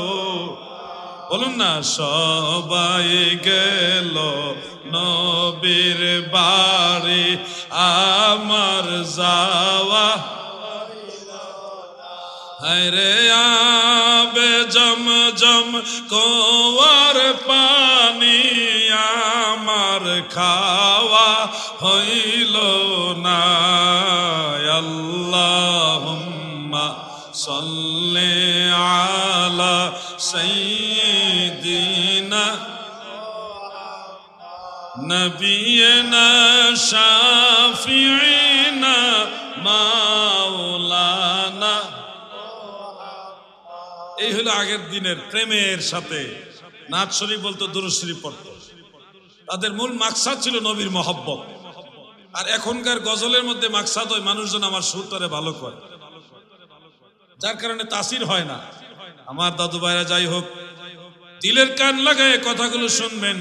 বলুন না, সবাই গেল নবীর বাড়ি, আমার যাওয়া। হরে আবে জমজম কোয়ার পানি, আমার খাওয়া হইল না। আল্লাহুম্মা সাল্লি আলা সাইয়্যিদিনা নবিয়িনা শাফিঈনা মাওলানা। এই হলো আগের দিনের প্রেমের সাথে নাত শরীফ বলতো, দুরূদ শরীফ পড়তো। তাদের মূল মাকসাদ ছিল নবীর মহব্বত। আর এখনকার গজলের মধ্যে মাকসাদ হয় মানুষজন আমার সুরটারে ভালো করে, যার কারণে তাসির হয় না। আমার দাদু ভাইরা যাই হোক, দিলের কান লাগায় কথাগুলো শুনবেন।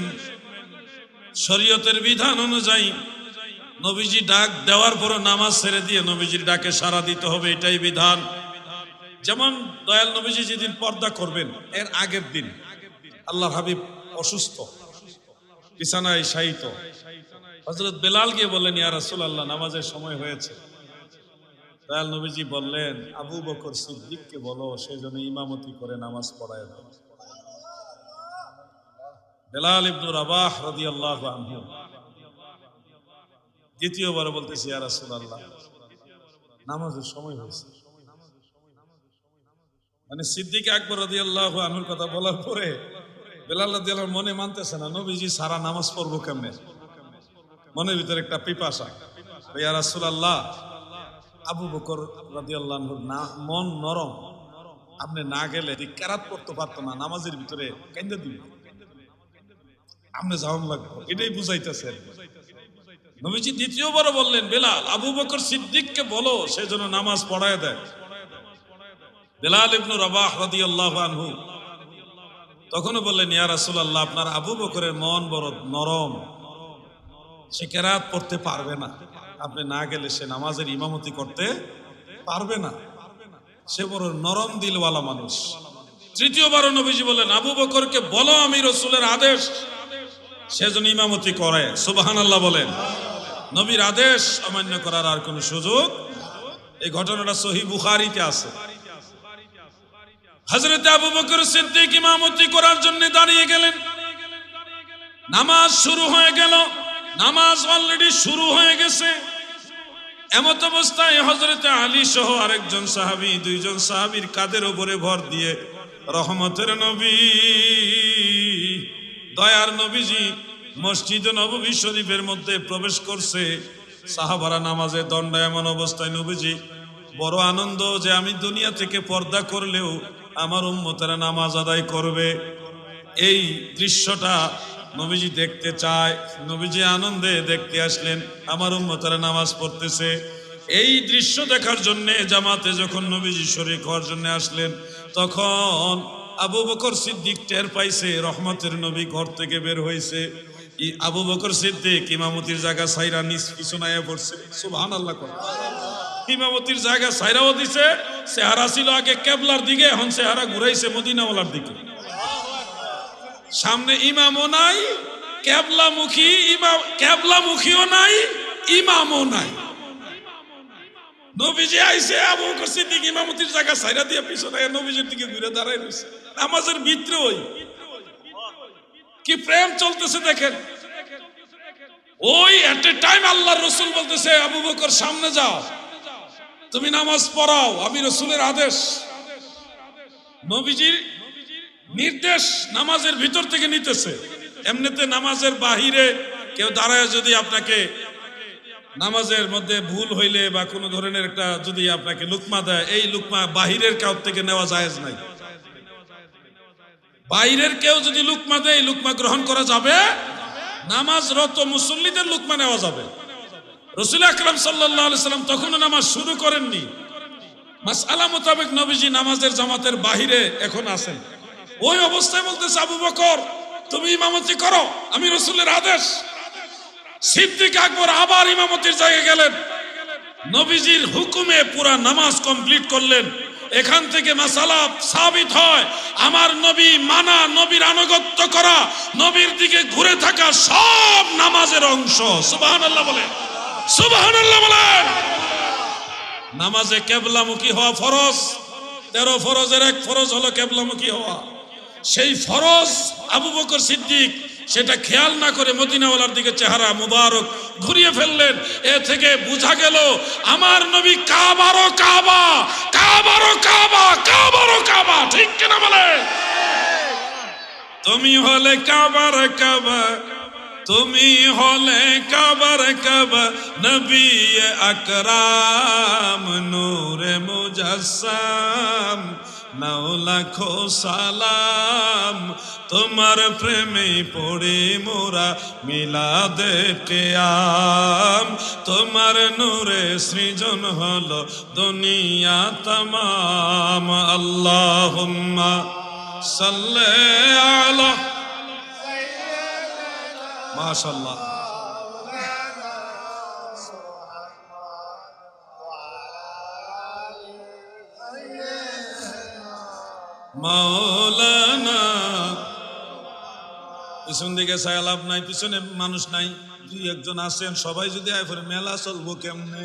শরীয়তের বিধান অনুযায়ী নবীজি ডাক দেওয়ার পর নামাজ ছেড়ে দিয়ে নবীজির ডাকে সাড়া দিতে হবে, এটাই বিধান। যেমন দয়াল নবীজি যেদিন পর্দা করবেন, এর আগের দিন আল্লাহর হাবিব অসুস্থ, বিছানায় শায়িত। হযরত বেলাল গিয়ে বললেন, ইয়া রাসূলুল্লাহ, নামাজের সময় হয়েছে। দয়াল নবীজি বললেন, আবু বকর সিদ্দিককে বলো সে যেন ইমামতি করে নামাজ পড়ায় দেয়। বেলাল ইবনে রাবাহ রাদিয়াল্লাহু আনহু দ্বিতীয়বার বলতেছি, ইয়া রাসূলুল্লাহ, নামাজের সময় হয়েছে। মানে সিদ্দিক আকবর রাদিয়াল্লাহু আনহুর কথা বলার পরে বেলাল রাদিয়াল্লাহু মনে মানতেছে না, নবীজি সারা নামাজ পড়বো কেমনে। মনের ভিতরে একটা পিপাসা, ইয়া রাসূলুল্লাহ, আবু বকর রাদিয়াল্লাহু আনহুর না মন নরম, আপনি না গেলে কিরাত পড়তে পারতো না, নামাজের ভিতরে কেঁদে দিবে, আপনি যাওয়ান লাগবে, এটাই বুঝাইতেছেন। নবীজি দ্বিতীয়বার বললেন, বেলাল, আবু বকর সিদ্দিককে বলো সে যেন নামাজ পড়ায় দেয়। বেলাল ইবনে রাবাহ রাদিয়াল্লাহু আনহু তখনও বললেন, ইয়া রাসূলুল্লাহ, আপনার আবু বকরের মন বড় নরম, সে কিরাত পড়তে পারবে না, আপনি না গেলে সে নামাজের ইমামতি করতে পারবে না, সে বড় নরম দিলওয়ালা মানুষ। তৃতীয়বারও নবীজি বললেন, আবু বকরকে বলো আমি রাসূলের আদেশ সে যেন ইমামতি করে। সুবহানাল্লাহ বলেন। নবীর আদেশ অমান্য করার আর কোনো সুযোগ। এই ঘটনাটা সহিহ বুখারীতে আছে। হযরত আবু বকর সিদ্দিক ইমামতি করার জন্য দাঁড়িয়ে গেলেন। নামাজ শুরু হয়ে গেল, নামাজ অলরেডি শুরু হয়ে গেছে। এমত অবস্থায় হযরত আলী সহ আরেকজন সাহাবী, দুইজন সাহাবীর কাঁধের উপরে ভর দিয়ে রহমতের নবী, দয়ার নবীজি মসজিদ নববী শরীফের মধ্যে প্রবেশ করছে। সাহাবারা নামাজে দণ্ডায়মান অবস্থায় নবীজি বড় আনন্দ যে আমি দুনিয়া থেকে পর্দা করলেও আমার উম্মতেরা নামাজ আদায় করবে। এই দৃশ্যটা নবীজি দেখতে চায়। নবীজি আনন্দে দেখতে আসলেন আমার উম্মতেরা নামাজ পড়তেছে। এই দৃশ্য দেখার জন্য জামাতে যখন নবীজি শরীক হওয়ার জন্য আসলেন, তখন আবু বকর সিদ্দিক টের পাইছে রহমতের নবী ঘর থেকে বের হয়েছে। আবু বকর সিদ্দিক ইমামতির জায়গা সাইরা নিজ পিছনায় পড়ছে। সুবহানাল্লাহ। ইমামতির জায়গা সাইরাও দিছে। চেহারা ছিল আগে কেবলার দিকে, এখন চেহারা ঘুরাইছে মদিনাওয়ালার দিকে। সামনে ইমামও নাই, কেবলামুখী ইমাম, কেবলামুখীও নাই, ইমামও নাই। নবীজি আইছে, আবু বকর সিদ্দিক ইমামতির জায়গা সাইরা দিয়ে পিছনে নবীজির দিকে ঘুরে দাঁড়ায় রয়েছে। নামাজের ভিতরে ওই কি প্রেম চলতেছে দেখেন। ওই এট এ টাইম আল্লাহর রাসূল বলতেছে, আবু বকর সামনে যাও, তুমি নামাজ পড়াও, আমি রাসূলের আদেশ। নবীজির নির্দেশ নামাজের ভিতর থেকে নিতেছে। এমনিতে নামাজের বাহিরে কেউ দাঁড়ায় যদি আপনাকে নামাজের মধ্যে ভুল হইলে বা কোনো ধরনের একটা যদি আপনাকে লুকমা দেয়, এই লুকমা বাহিরের কাউ থেকে নেওয়া জায়েজ নাই। বাইরের কেউ যদি লুকমা দেয়, এই লুকমা গ্রহণ করা যাবে। নামাজরত মুসল্লিদের লুকমা নেওয়া যাবে। রাসূল আকরাম সাল্লাল্লাহু আলাইহি সাল্লাম তখনও নামাজ শুরু করেননি। মাসআলা মোতাবেক নবীজি নামাজের জামাতের বাহিরে এখন আছেন। ওই অবস্থায় বলতেছে, আবু বকর তুমি ইমামতি করো, আমি রাসূলের আদেশ। সিদ্দিক আকবর আবার ইমামতির জায়গায় গেলেন। নবীজির হুকুমে পুরা নামাজ কমপ্লিট করলেন। এখান থেকে মাসালা সাবিত হয়, আমার নবী মানা, নবীর আনুগত্য করা, নবীর দিকে ঘুরে থাকা সব নামাজের অংশ। সুবহানাল্লাহ বলেন, সুবহানাল্লাহ বলেন। নামাজে কেবলামুখী হওয়া ফরজ। 13 ফরজের এক ফরজ হলো কেবলামুখী হওয়া। সেই ফরজ আবু বকর সিদ্দিক সেটা খেয়াল না করে মদিনাওয়ালার দিকে চেহারা মুবারক ঘুরিয়ে ফেললেন। এ থেকে বোঝা গেল আমার নবী কাবারও কাবা, কাবারও কাবা, কাবারও কাবা। ঠিক কিনা বলে? তুমি হলে কাবার কাবা, তুমি হলে কাবার কাবা, নবী আকরাম নূরে মুজাসসাম, নাও লাখো সালাম, তোমার প্রেমে পড়ে মোরা মিলাদে কিয়াম, তোমার নূরে সৃজন হলো দুনিয়া তামাম। আল্লাহুম্মা সাল্লি আলা, মাশাআল্লাহ। মাওলানা, পিছন দিকে ছায়া লাভ নাই, পিছনে মানুষ নাই, দুই একজন আছেন। সবাই যদি আয় পরে মেলা চলবো কেমনে?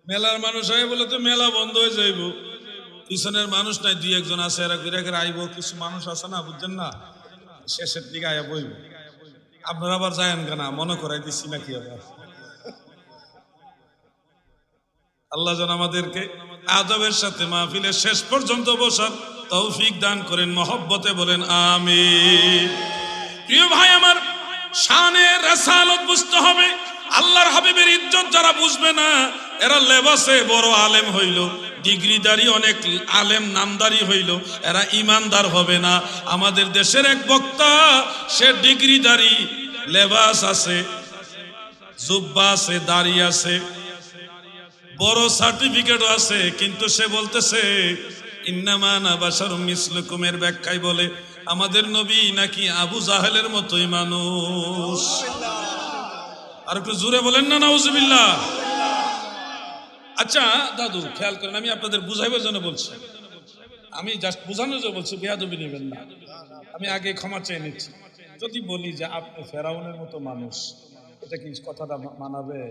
মেলার মানুষ আয় বলে তো মেলা বন্ধ হয়ে যাইব। পিছনের মানুষ নাই, দুই একজন আছে, এরা ঘুরে ঘুরে আইব। কিছু মানুষ আছে না, বুঝছেন না, শেষের দিকে আয়া বইব। আপনারা আবার যায়েন কেনা, মনে করাই দিচ্ছি নাকি আবার। আল্লাহ যেন আমাদেরকে আদবের সাথে মাহফিলের শেষ পর্যন্ত বসার তৌফিক দান করেন। মহব্বতে বলেন আমিন। প্রিয় ভাই আমার, শানে রাসালত বুঝতে হবে। আল্লাহর হাবিবের ইজ্জত যারা বুঝবে না, এরা লেবাসে বড় আলেম হইল, ডিগ্রিদারি অনেক আলেম নামদারি হইল, এরা ইমানদার হবে না। আমাদের দেশের এক বক্তা, সে ডিগ্রিদারি, লেবাস আছে, জুব্বা আছে, দাড়ি আছে, বড় সার্টিফিকেট আছে, কিন্তু সে বলতেছে ইন্নামা আনা বাশারুম মিসলুকুম। এর ব্যাখ্যায় বলে আমাদের নবী নাকি আবু জাহেলের মতোই মানুষ। আর একটু জোরে বলেন না নাউজুবিল্লাহ। আচ্ছা দাদু খেয়াল করেন, আমি আপনাদের বুঝাইবার জন্য বলছি, আমি জাস্ট বোঝানোর জন্য বলছি, বেয়াদবি নেবেন না। আমি আগে ক্ষমা চেয়ে নিচ্ছি। যদি বলি যে আপনি ফেরাউনের মতো মানুষ, এটা কি কথাটা মানাবে?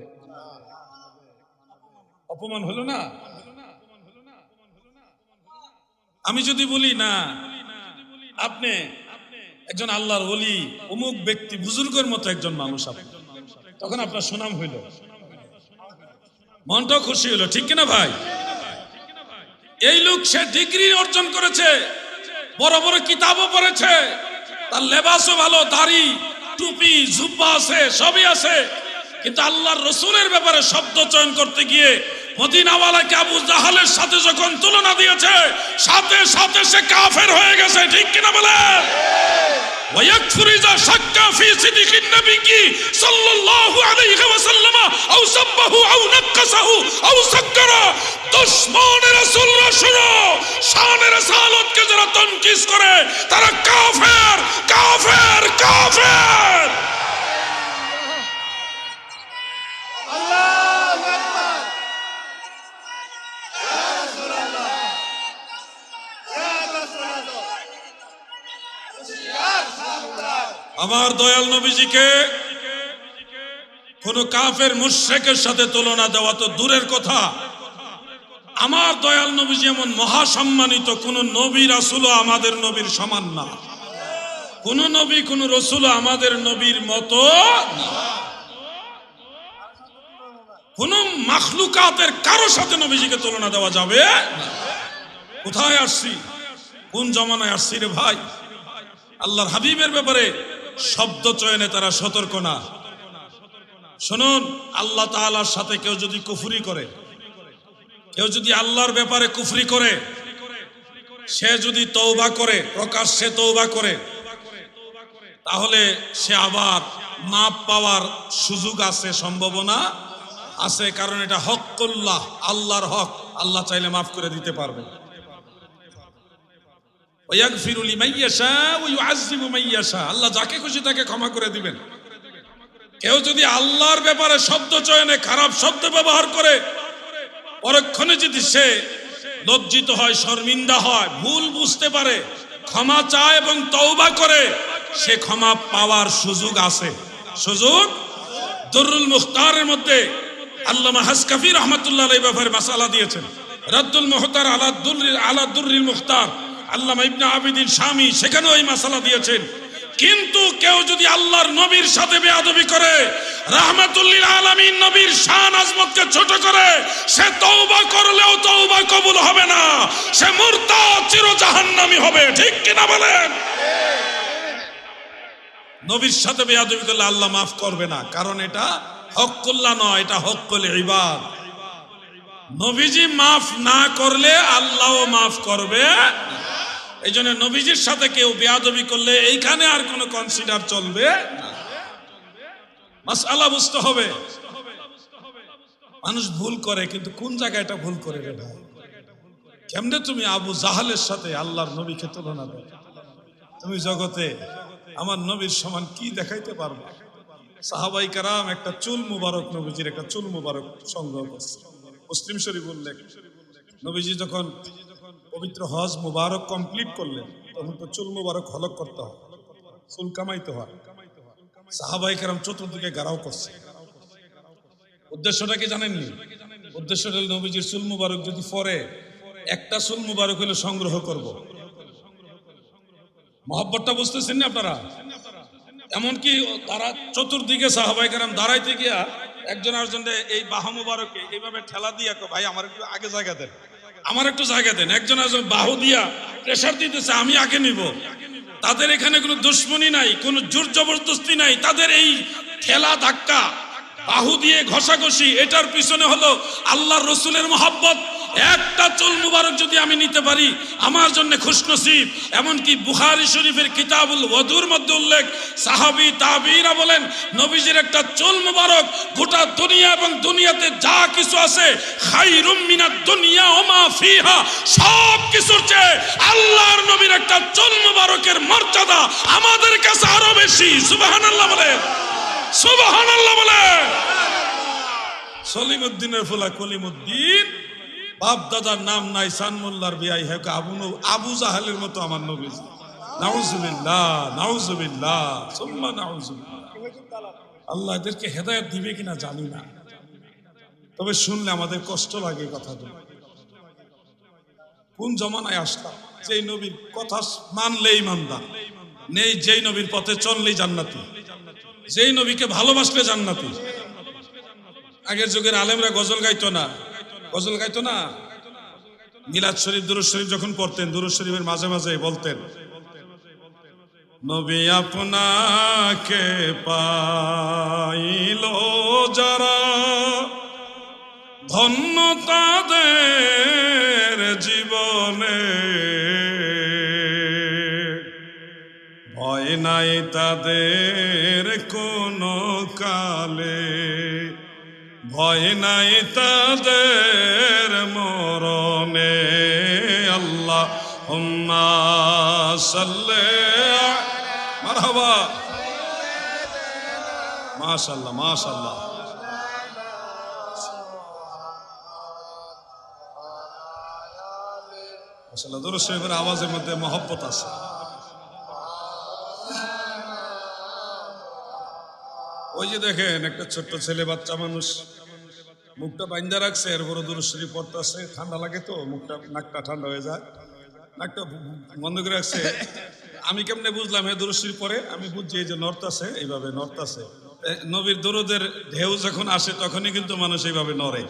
অপমান হলো না? আমি যদি বলি না আপনি একজন আল্লাহর ওলি, অমুক ব্যক্তি বুজুর্গের মতো একজন মানুষ, আপনি, তখন আপনার সুনাম হইল, মনটাও খুশি হলো, ঠিক কিনা ভাই? এই লোক সে ডিগ্রি অর্জন করেছে, বড় বড় কিতাবও পড়েছে, তার লেবাসও ভালো, দাড়ি টুপি জুব্বা আছে, সবই আছে, কিন্তু আল্লাহর রসুলের ব্যাপারে শব্দ চয়ন করতে গিয়ে মদিনাওয়ালাকে আবু জাহালের সাথে যখন তুলনা দিয়েছে, সাথে সাথে সে কাফের হয়ে গেছে। ঠিক কিনা বলেন? ويكفر إذا شك في صدق النبي صلى الله عليه وسلم أو سبه أو نقصه أو سكر। দুশমন রাসূলরা শুনো, শান রাসালাতকে যারা তনকিস করে তারা কাফের কাফের কাফের। আল্লাহু আকবার। ইয়া রাসূলুল্লাহ, ইয়া রাসূলুল্লাহ, ইয়া রাসূলুল্লাহ। আমার দয়াল নবীজিকে কোন কাফের মুশরিকের সাথে তুলনা দেওয়া তো দূরের কথা, আমার দয়াল নবীজি এমন মহাসম্মানিত, কোন নবী রাসূলও আমাদের নবীর সমান না, কোন নবী কোন রাসূলও আমাদের নবীর মতো না, কোন মাখলুকাতের কারো সাথে নবীজিকে তুলনা দেওয়া যাবে না। কোথায় আসছি, কোন জমানায় আসছি রে ভাই? আল্লাহর হাবিবের ব্যাপারে শব্দ চয়নে তারা সতর্ক না। শুনুন, আল্লাহ তাআলার সাথে কেউ যদি কুফরি করে, কেউ যদি আল্লাহর ব্যাপারে কুফরি করে, সে যদি তওবা করে, প্রকাশ্যে তওবা করে, তাহলে সে আবার মাপ পাওয়ার সুযোগ আছে, সম্ভাবনা আছে, কারণ এটা হকুল্লাহ, আল্লাহর হক, আল্লাহ চাইলে মাফ করে দিতে পারবে। ওয়াগফিরু লিমান ইয়াশা ওয়া ইউআযযিবু মান ইয়াশা, আল্লাহ যাকে খুশি তাকে ক্ষমা করে দিবেন। কেউ যদি আল্লাহর ব্যাপারে শব্দ চয়নে খারাপ শব্দ ব্যবহার করে, পরক্ষণে যদি সে লজ্জিত হয়, শর্মিন্দা হয়, ভুল বুঝতে পারে, ক্ষমা চায় এবং তওবা করে, সে ক্ষমা পাওয়ার সুযোগ আছে। সুযোগ দুরুল মুখতারের মধ্যে আল্লামা হাসকাফি রাহমাতুল্লাহ আলাইহি ব্যাপারে মাসালা দিয়েছেন। রাদ্দুল মুখতার আলা দুররিল মুখতার আল্লামা ইবনে আবিদিন শামী সেখানেও এই মাসালা দিয়েছেন। কিন্তু কেউ যদি আল্লাহর নবীর সাথে বেয়াদবি করে, রাহমাতুল লিল আলামিন নবীর শান আজমতকে ছোট করে, সে তওবা করলেও তওবা কবুল হবে না, সে মুরতাদ, চির জাহান্নামী হবে। ঠিক কিনা বলেন? নবীর সাথে বেয়াদবি করলে আল্লাহ মাফ করবে না, কারণ এটা হকুল্লাহ নয়, এটা হকুল ইবাদ। নবীজি মাফ না করলে আল্লাহও মাফ করবে। এই জন্য নবীজির সাথে কেউ বেয়াদবি করলে এইখানে আর কোনো কনসিডার চলবে না। মাসআলা বুঝতে হবে। মানুষ ভুল করে, কিন্তু কোন জায়গায় এটা ভুল করে রে ভাই? কেমনে তুমি আবু জাহালের সাথে আল্লাহর নবীকে তুলনা দাও? তুমি জগতে আমার নবীর সমান কি দেখাইতে পারবে? সাহাবাই কারাম একটা চুল মুবারক, নবীজির একটা চুল মুবারক সংগ্রহ করছে। মুসলিম শরীফ উল্লেখ, নবীজি যখন পবিত্র হজ মুবারক কমপ্লিট করলেন, তখন তো চুল মুবারক হলক করতে হয়, চুল কামাইতে হয়। সাহাবাই কারাম চতুর্দিকে গারাও করছে। উদ্দেশ্যটা কি জানেননি? উদ্দেশ্যটা হল নবীজির চুল মুবারক যদি পরে, একটা চুল মুবারক হলে সংগ্রহ করব। মহব্বতটা বুঝতেছেন না আপনারা? এমনকি তারা চতুর্দিকে সাহাবাই কারাম দাঁড়াইতে গিয়া একজন আরেকজনকে এই বাহু মুবারকে এইভাবে ঠেলা দিয়া, ভাই আমার একটু আগে জায়গা দেন, আমার একটু জায়গা দেন। একজন আরেকজন বাহু দিয়া প্রেসার দিতেছে, আমি আগে নিব। তাদের এখানে কোনো দুশ্মনী নাই, কোনো জোর জবরদস্তি নাই, তাদের এই ঠেলা ধাক্কা, বাহু দিয়ে ঘষাঘষি, এটার পিছনে হলো আল্লাহর রসুলের মহব্বত। একটা চুল মুবারক যদি আমি নিতে পারি, আমার জন্য খুশনসিব। এমনকি বুখারী শরীফের কিতাবুল ওযুর মধ্যে উল্লেখ, সাহাবী তাবিঈরা বলেন, নবীজির একটা চুল মুবারক গোটা দুনিয়া এবং দুনিয়াতে যা কিছু আছে, খায়রুম মিনাদ দুনিয়া ওয়া মা ফিহা, সব কিছুর চেয়ে আল্লাহর নবীর একটা চুল মুবারকের মর্যাদা আমাদের কাছে আরো বেশি। সুবহানাল্লাহ বলেন, সুবহানাল্লাহ বলেন। সলিমউদ্দিনের ফুলা কলিমউদ্দিন, বাপ দাদার নাম নাই, সানমুল্লার বিয়াই হে আবু জাহালের মতো আমার নবীজি। নাউজুবিল্লাহ, নাউজুবিল্লাহ, সুম্মা নাউজুবিল্লাহ। আল্লাহ এদেরকে হেদায়েত দিবে কিনা জানি না, তবে শুনলে আমাদের কষ্ট লাগে কথাগুলো। কোন জমানায় আসলাম? যেই নবীর কথা মানলেই ইমানদার, নেই যেই নবীর পথে চললেই জান্নাতি, যেই নবীকে ভালোবাসলে জান্নাতি। আগের যুগের আলেমরা গজল গাইতো না, গজল গাইতো না। মিলাদ শরীফ, দুরূদ শরীফ যখন পড়তেন, দুরূদ শরীফের মাঝে মাঝে বলতেন, নবী আপনাকে পাইল যারা, ধন্য তাদের জীবনে, ভয় নাই তাদের কোনো কালে, ভয় নাই তাদের মরণে। আল্লাহুম্মা সাল্লি মারহাবা, মাশাআল্লাহ মাশাআল্লাহ। মাশাআল্লাহ, দুরূদ শরীফের আওয়াজের মধ্যে মহব্বত আছে। ওই যে দেখেন একটা ছোট্ট ছেলে, বাচ্চা মানুষ, মুখটা বাইন্ধা রাখছে, এরপরে দুরূদ শরীফ পড়তেছে। ঠান্ডা লাগে তো, মুখটা নাকটা ঠান্ডা হয়ে যায়, নাকটা বন্ধ করে রাখছে। আমি কেমনে বুঝলাম হে দুরূদ শরীফ পড়ে? আমি বুঝছি এই যে নড়তাছে, এইভাবে নড়তাছে। নবীর দরুদের ঢেউ যখন আসে তখনই কিন্তু মানুষ এইভাবে নড়ে।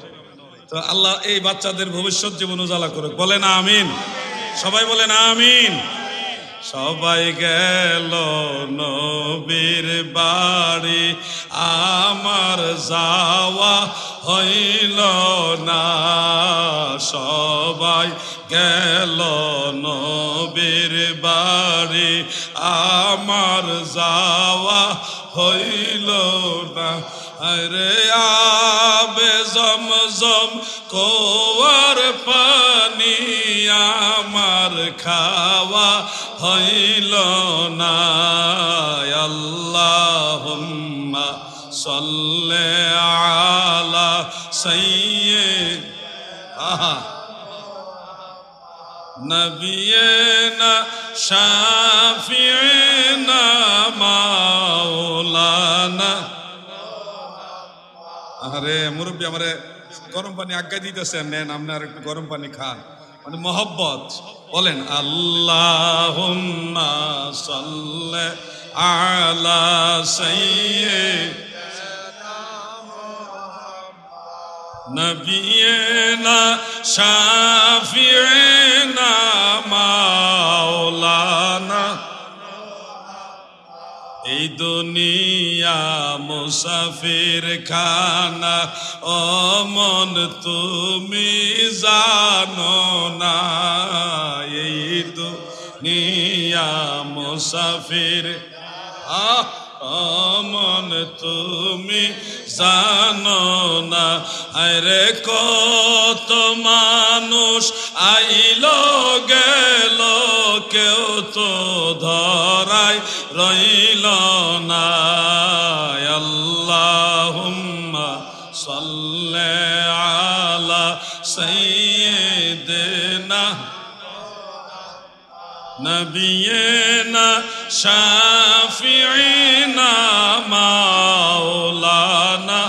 তো আল্লাহ এই বাচ্চাদের ভবিষ্যৎ জীবন উজালা করুক, বলেন আমিন। সবাই বলেন আমিন। সবাই গেল নবীর বাড়ি, আমার যাওয়া হইল না। সবাই গেল নবীর বাড়ি, আমার যাওয়া হইল না। আরে আবে জমজম কোয়ার পানি, আমার খাওয়া হইল না। আল্লাহুম্মা সাল্লি আলা সাইয়্যিদ নবিয়িনা শাফিঈনা মাওলানা। আরে মুরব্বী, আমারে গরম পানি আজ্ঞা দিতেছেন, নেন আপনি আর একটু গরম পানি খান, মানে মহব্বত। বলেন আল্লাহুম্মা সাল্লি আলা সাইয়্যিদিনা নবিয়িনা শাফিঈনা মাওলানা। এই দুনিয়া মুসাফির খানা, ও মন তুমি জানো না। এই দুনিয়া মুসাফির, ও মন তুমি জানো না। আরে কত মানুষ আইলো গেল, কেউ তো ধরাই রইল না। আল্লাহুম্মা সাল্লি আলা সাইয়্যিদিনা নবিয়িনা শাফিঈনা মাওলানা।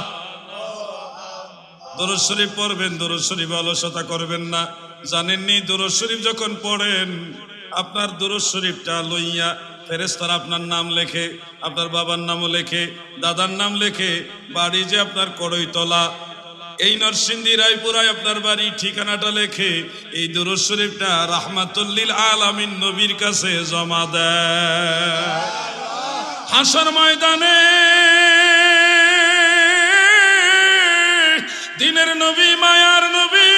দুরূদ শরীফ পড়বেন, দুরূদ শরীফ অলসতা করবেন না। জানেননি দুরূদ শরীফ যখন পড়েন, আপনার দুরূদ শরীফটা লইয়া ফেরেশতারা আপনার নাম লেখে, আপনার বাবার নামও লেখে, দাদার নাম লেখে। বাড়ি যে আপনার কড়ইতলা, এই নরসিংদী রায়পুরায় আপনার বাড়ি, ঠিকানাটা লেখে। এই দুরূদ শরীফটা রাহমাতুল লিল আলামিন নবীর কাছে জমা দেয়। হাসর ময়দানে দিনের নবী, মায়ার নবী,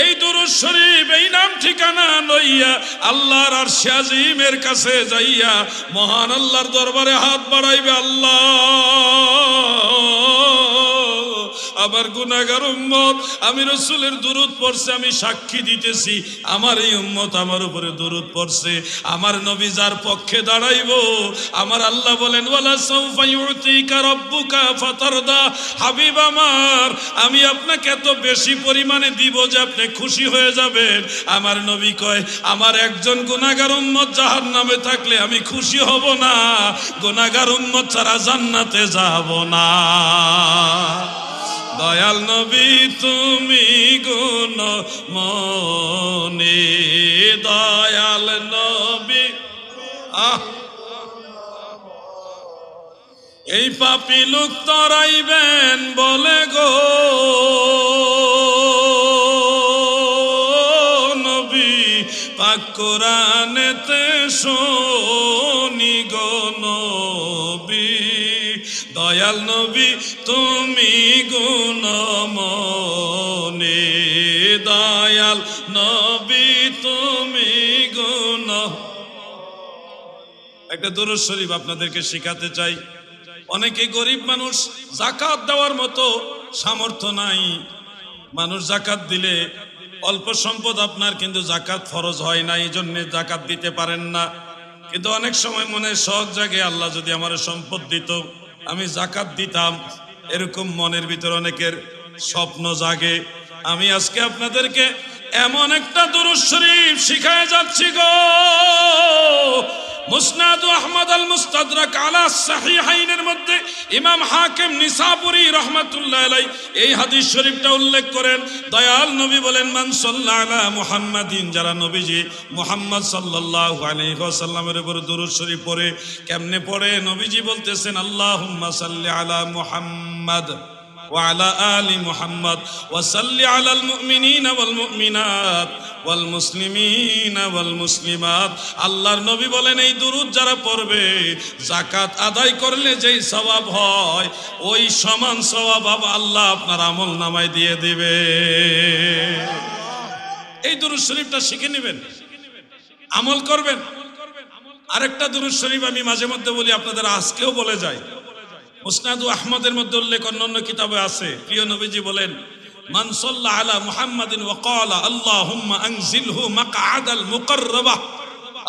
এই দুরূদ শরীফ, এই নাম ঠিকানা লইয়া আল্লাহর আরশে আজিমের কাছে যাইয়া মহান আল্লাহর দরবারে হাত বাড়াইবে। আল্লাহ, আমার গুনাহগার উম্মত, আমি রাসূলের দুরূদ পড়ছে, আমি সাক্ষী দিতেছি আমার এই উম্মত আমার উপরে দুরূদ পড়ছে। আমার নবী যার পক্ষে দাঁড়াইবো, আমার আল্লাহ বলেন ওয়ালা সাউফা ইউতিকা রাব্বুকা ফাতারদা। হাবিব আমার, আমি আপনাকে এত বেশি পরিমাণে দিব যে আপনি খুশি হয়ে যাবেন। আমার নবী কয়, আমার একজন গুনাহগার উম্মত জাহান্নামে থাকলে আমি খুশি হব না, গুনাহগার উম্মত ছাড়া জান্নাতে যাব না। দয়াল নবী তুমি গুণমণি, দয়াল নবী। এই পাপী লোক তরাইবেন বলে গো নবী, পাক কোরআনেতে শুনি মনে দয়াল নবী তুমি গুনাহ। একটা দুরূদ শরীফ আপনাদেরকে শিখাতে চাই। অনেকে গরিব মানুষ, যাকাত দেওয়ার মতো সামর্থ্য নাই। মানুষ যাকাত দিলে অল্প সম্পদ আপনার, কিন্তু যাকাত ফরজ হয় না, এই জন্য যাকাত দিতে পারেন না। কিন্তু অনেক সময় মনে শখ জাগে, আল্লাহ যদি আমার সম্পদ দিত আমি যাকাত দিতাম, এরকম মনের ভিতর অনেকের স্বপ্ন জাগে। আমি আজকে আপনাদেরকে এমন একটা দুরূদ শরীফ শিখায় যাচ্ছি গো। মুসনাদ আহমদ আল মুস্তাদরাক আলা সাহিহাইনের মধ্যে ইমাম হাকিম নিসাপুরি রাহমাতুল্লাহ আলাইহি এই হাদিস শরীফটা উল্লেখ করেন। দয়াল নবী বলেন, মান সাল্লা আলা মুহাম্মাদিন, যারা নবীজি মুহাম্মদ সাল্লাল্লাহু আলাইহি ওয়াসাল্লামের উপর দুরূদ শরীফ পড়ে। কেমনে পড়ে? নবীজি বলতেছেন, আল্লাহুম্মা সাল্লি আলা মুহাম্মাদ وعلى آل محمد وصل على المؤمنين والمؤمنات والمسلمين والمسلمات। আল্লাহর নবী বলেন, এই দুরূদ যারা পড়বে, যাকাত আদায় করলে যেই সওয়াব হয়, ওই সমান সওয়াব আল্লাহ আপনার আমল নামায় দিয়ে দিবে। এই দুরূদ শরীফটা শিখে নেবেন, আমল করবেন। আরেকটা দুরূদ শরীফ আমি মাঝে মধ্যে বলি, আপনাদের আজকেও বলে যাই। মুসনাদ আহমদের মধ্যে উল্লেখ অন্যান্য কিতাবে আছে। প্রিয় নবীজি বলেন, মান সাল্লা আলা মুহাম্মাদিন ওয়া ক্বালা আল্লাহুম্মা আনজিলহু মাকআদাল মুকাররাবাহ,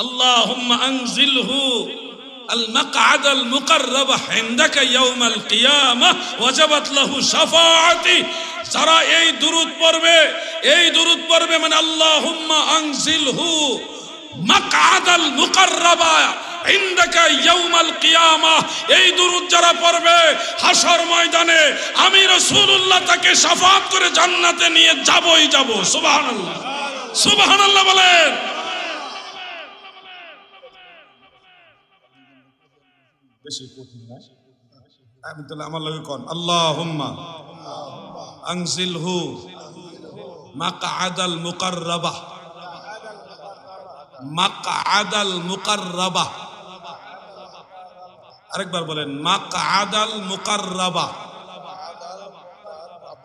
আল্লাহুম্মা আনজিলহু আল মাকআদাল মুকাররাবাহ ইনদাকা ইয়াউমাল কিয়ামাহ ওয়াজাবাত লাহু শাফাআতি। যারা এই দুরূদ পড়বে মানে আল্লাহুম্মা আনজিলহু মাকআদাল মুকাররাবাহ ইনদাকা ইয়াউমাল কিয়ামাহ, এই দুরূদ যারা পড়বে হাশর ময়দানে আমি রাসূলুল্লাহ তাকে শাফাআত করে জান্নাতে নিয়ে যাবই যাব। সুবহানাল্লাহ, সুবহানাল্লাহ বলেন। বেশি কঠিন না, আমি তাহলে আমার লগে কোন, আল্লাহুম্মা আনজিলহু মাকআদাল মুকাররাবাহ, মাকআদাল মুকাররাবাহ। আরেকবার বলেন, মাকআদাল মুকাররাবাহ।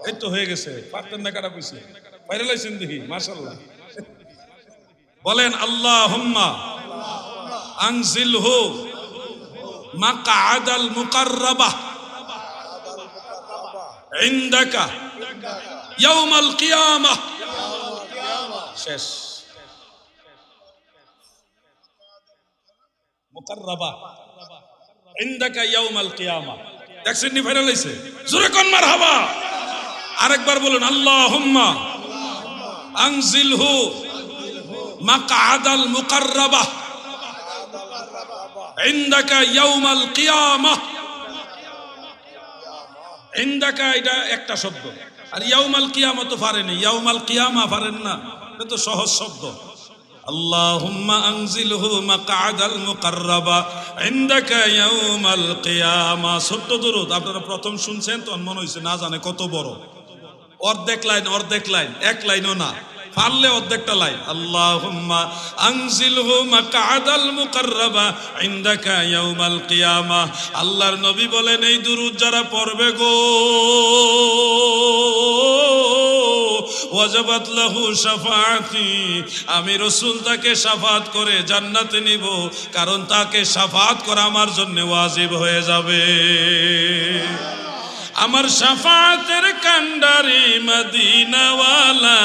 এই তো হয়ে গেছে, পারতেন না কাটা কইছে, বাইরে লাইছেন দেখি, মাশাআল্লাহ। বলেন, আল্লাহুম্মা আনজিলহু মাকআদাল মুকাররাবাহ ইনদাকা ইয়াউমাল কিয়ামাহ। শেষ। মুকাররাবাহ ইনদাকা ইয়াউমাল কিয়ামাহ। দেখছেন নি, ভাইরাল হইছে, জোরে কোন মারহাবা। আরেকবার বলুন, আল্লাহুম্মা আনজিলহু মাকআদাল মুকাররাবাহ ইনদাকা ইয়াউমাল কিয়ামাহ। ইনদাকা এটা একটা শব্দ, আর ইয়াউমাল কিয়ামা তো পারেনি, ইয়াউমাল কিয়ামা পারেন না, এটা তো সহজ শব্দ। আল্লাহুম্মা আনজিলহু মাকআদাল মুকাররাবাহ ইনদাকা ইয়াউমাল কিয়ামা। ছোট্ট দুরূদ, আপনারা প্রথম শুনছেন তো মনে হইছে না জানে কত বড়। অর্ধেক লাইন, এক লাইনও না, পারলে অর্ধেকটা লাইন। আল্লাহুম্মা আনজিলহু মাকআদাল মুকাররাবাহ ইনদাকা ইয়াউমাল কিয়ামাহ। আল্লাহর নবী বলেন, এই দুরূদ যারা পড়বে গো, ওয়াজাবাত লাহু শাফাআতি, আমি রাসূল তাকে শাফাআত করে জান্নাতে নিব, কারণ তাকে শাফাআত করা আমার জন্য ওয়াজিব হয়ে যাবে। আমার শাফাতের কান্ডারি মদিনাওয়ালা,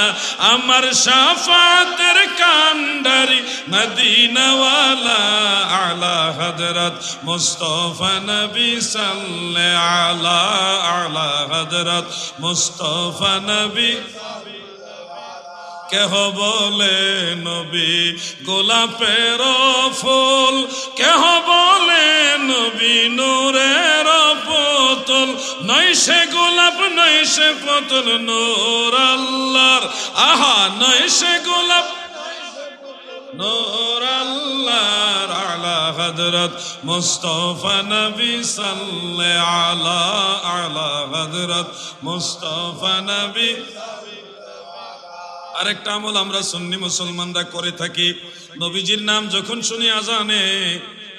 আমার শাফাতের কান্ডারি মদিনাওয়ালা, আলা হযরত মুস্তাফা নবী সাল্লাল্লাহু আলা হযরত মুস্তাফা নবী। কেহ বলে নবী গোলাপের ফুল, কেহ বলে নবী নূরের পুতুল, নয় সে গোলাপ নয় সে পুতুল নূর আল্লাহর, আহা নয় সে গোলাপ নূর আল্লাহর, আলা হযরত মুস্তাফা নবী সাল্লাল্লাহু আলা হযরত মুস্তাফা নবী। আরেকটা আমল আমরা সুন্নি মুসলমানরা করে থাকি, নবীজির নাম যখন শুনি আজানে,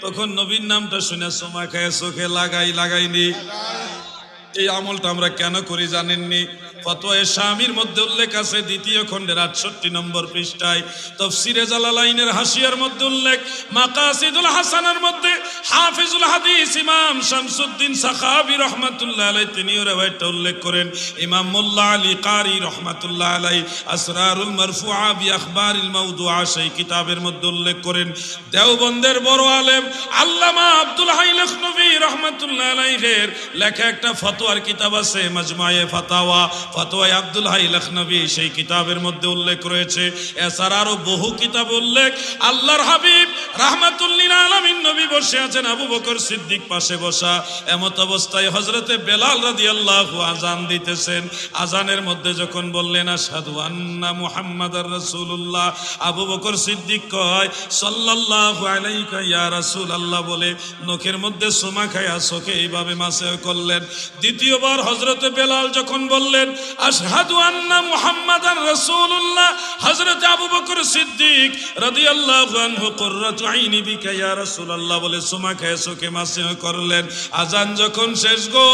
তখন নবীর নামটা শুনে সোমা খায় চোখে লাগাইনি। এই আমলটা আমরা কেন করি জানেননি? ফতোয়া শামির মধ্যে উল্লেখ আছে দ্বিতীয় খণ্ডের 68 নম্বর পৃষ্ঠায়, তাফসীরে জালালাইনের হাসিয়ার মধ্যে উল্লেখ, মাকাসিদুল হাসানার মধ্যে হাফিজুল হাদিস ইমাম শামসুদ্দিন সাখাবী রাহমাতুল্লাহ আলাইহি তিনিও রওয়ায়াতটা উল্লেখ করেন। ইমাম মোল্লা আলী কারি রাহমাতুল্লাহ আলাইহি আসরারুল মারফুআ বি আখবারিল মাওদুআ সেই কিতাবের মধ্যে উল্লেখ করেন। দেওবন্দের বড় আলেম আল্লামা আব্দুল হাই লখনভী রাহমাতুল্লাহ আলাইহির লেখা একটা ফতোয়ার কিতাব আছে মাজমুয়ে ফাতাওয়া, ফতোয়া আব্দুল হাই লখনভী, সেই কিতাবের মধ্যে উল্লেখ রয়েছে। এছাড়া আরো বহু কিতাব উল্লেখ। আল্লাহর হাবিব রাহমাতুল্লিল আলামিন নবী বসে আছেন, আবু বকর সিদ্দিক পাশে বসা, এমত অবস্থায় হযরতে বেলাল রাদিয়াল্লাহু আযান দিতেছেন। আযানের মধ্যে যখন বললেন আশহাদু আন্না মুহাম্মাদার রাসূলুল্লাহ, আবু বকর সিদ্দিক কয় সাল্লাল্লাহু আলাইকা ইয়া রাসূলুল্লাহ বলে নখের মধ্যে সুমা খায়া চোখে এইভাবে মাসে করলেন। দ্বিতীয়বার হযরতে বেলাল যখন বললেন আশহাদু আন্না মুহাম্মাদার রাসূলুল্লাহ, হযরতে আবু বকর সিদ্দিক রাদিয়াল্লাহু আনহু কুররাতু আইনি বিকা ইয়া রাসূলুল্লাহ বলে সুমা খায়া চোখে মাসে করলেন। আযান যখন শেষ গো,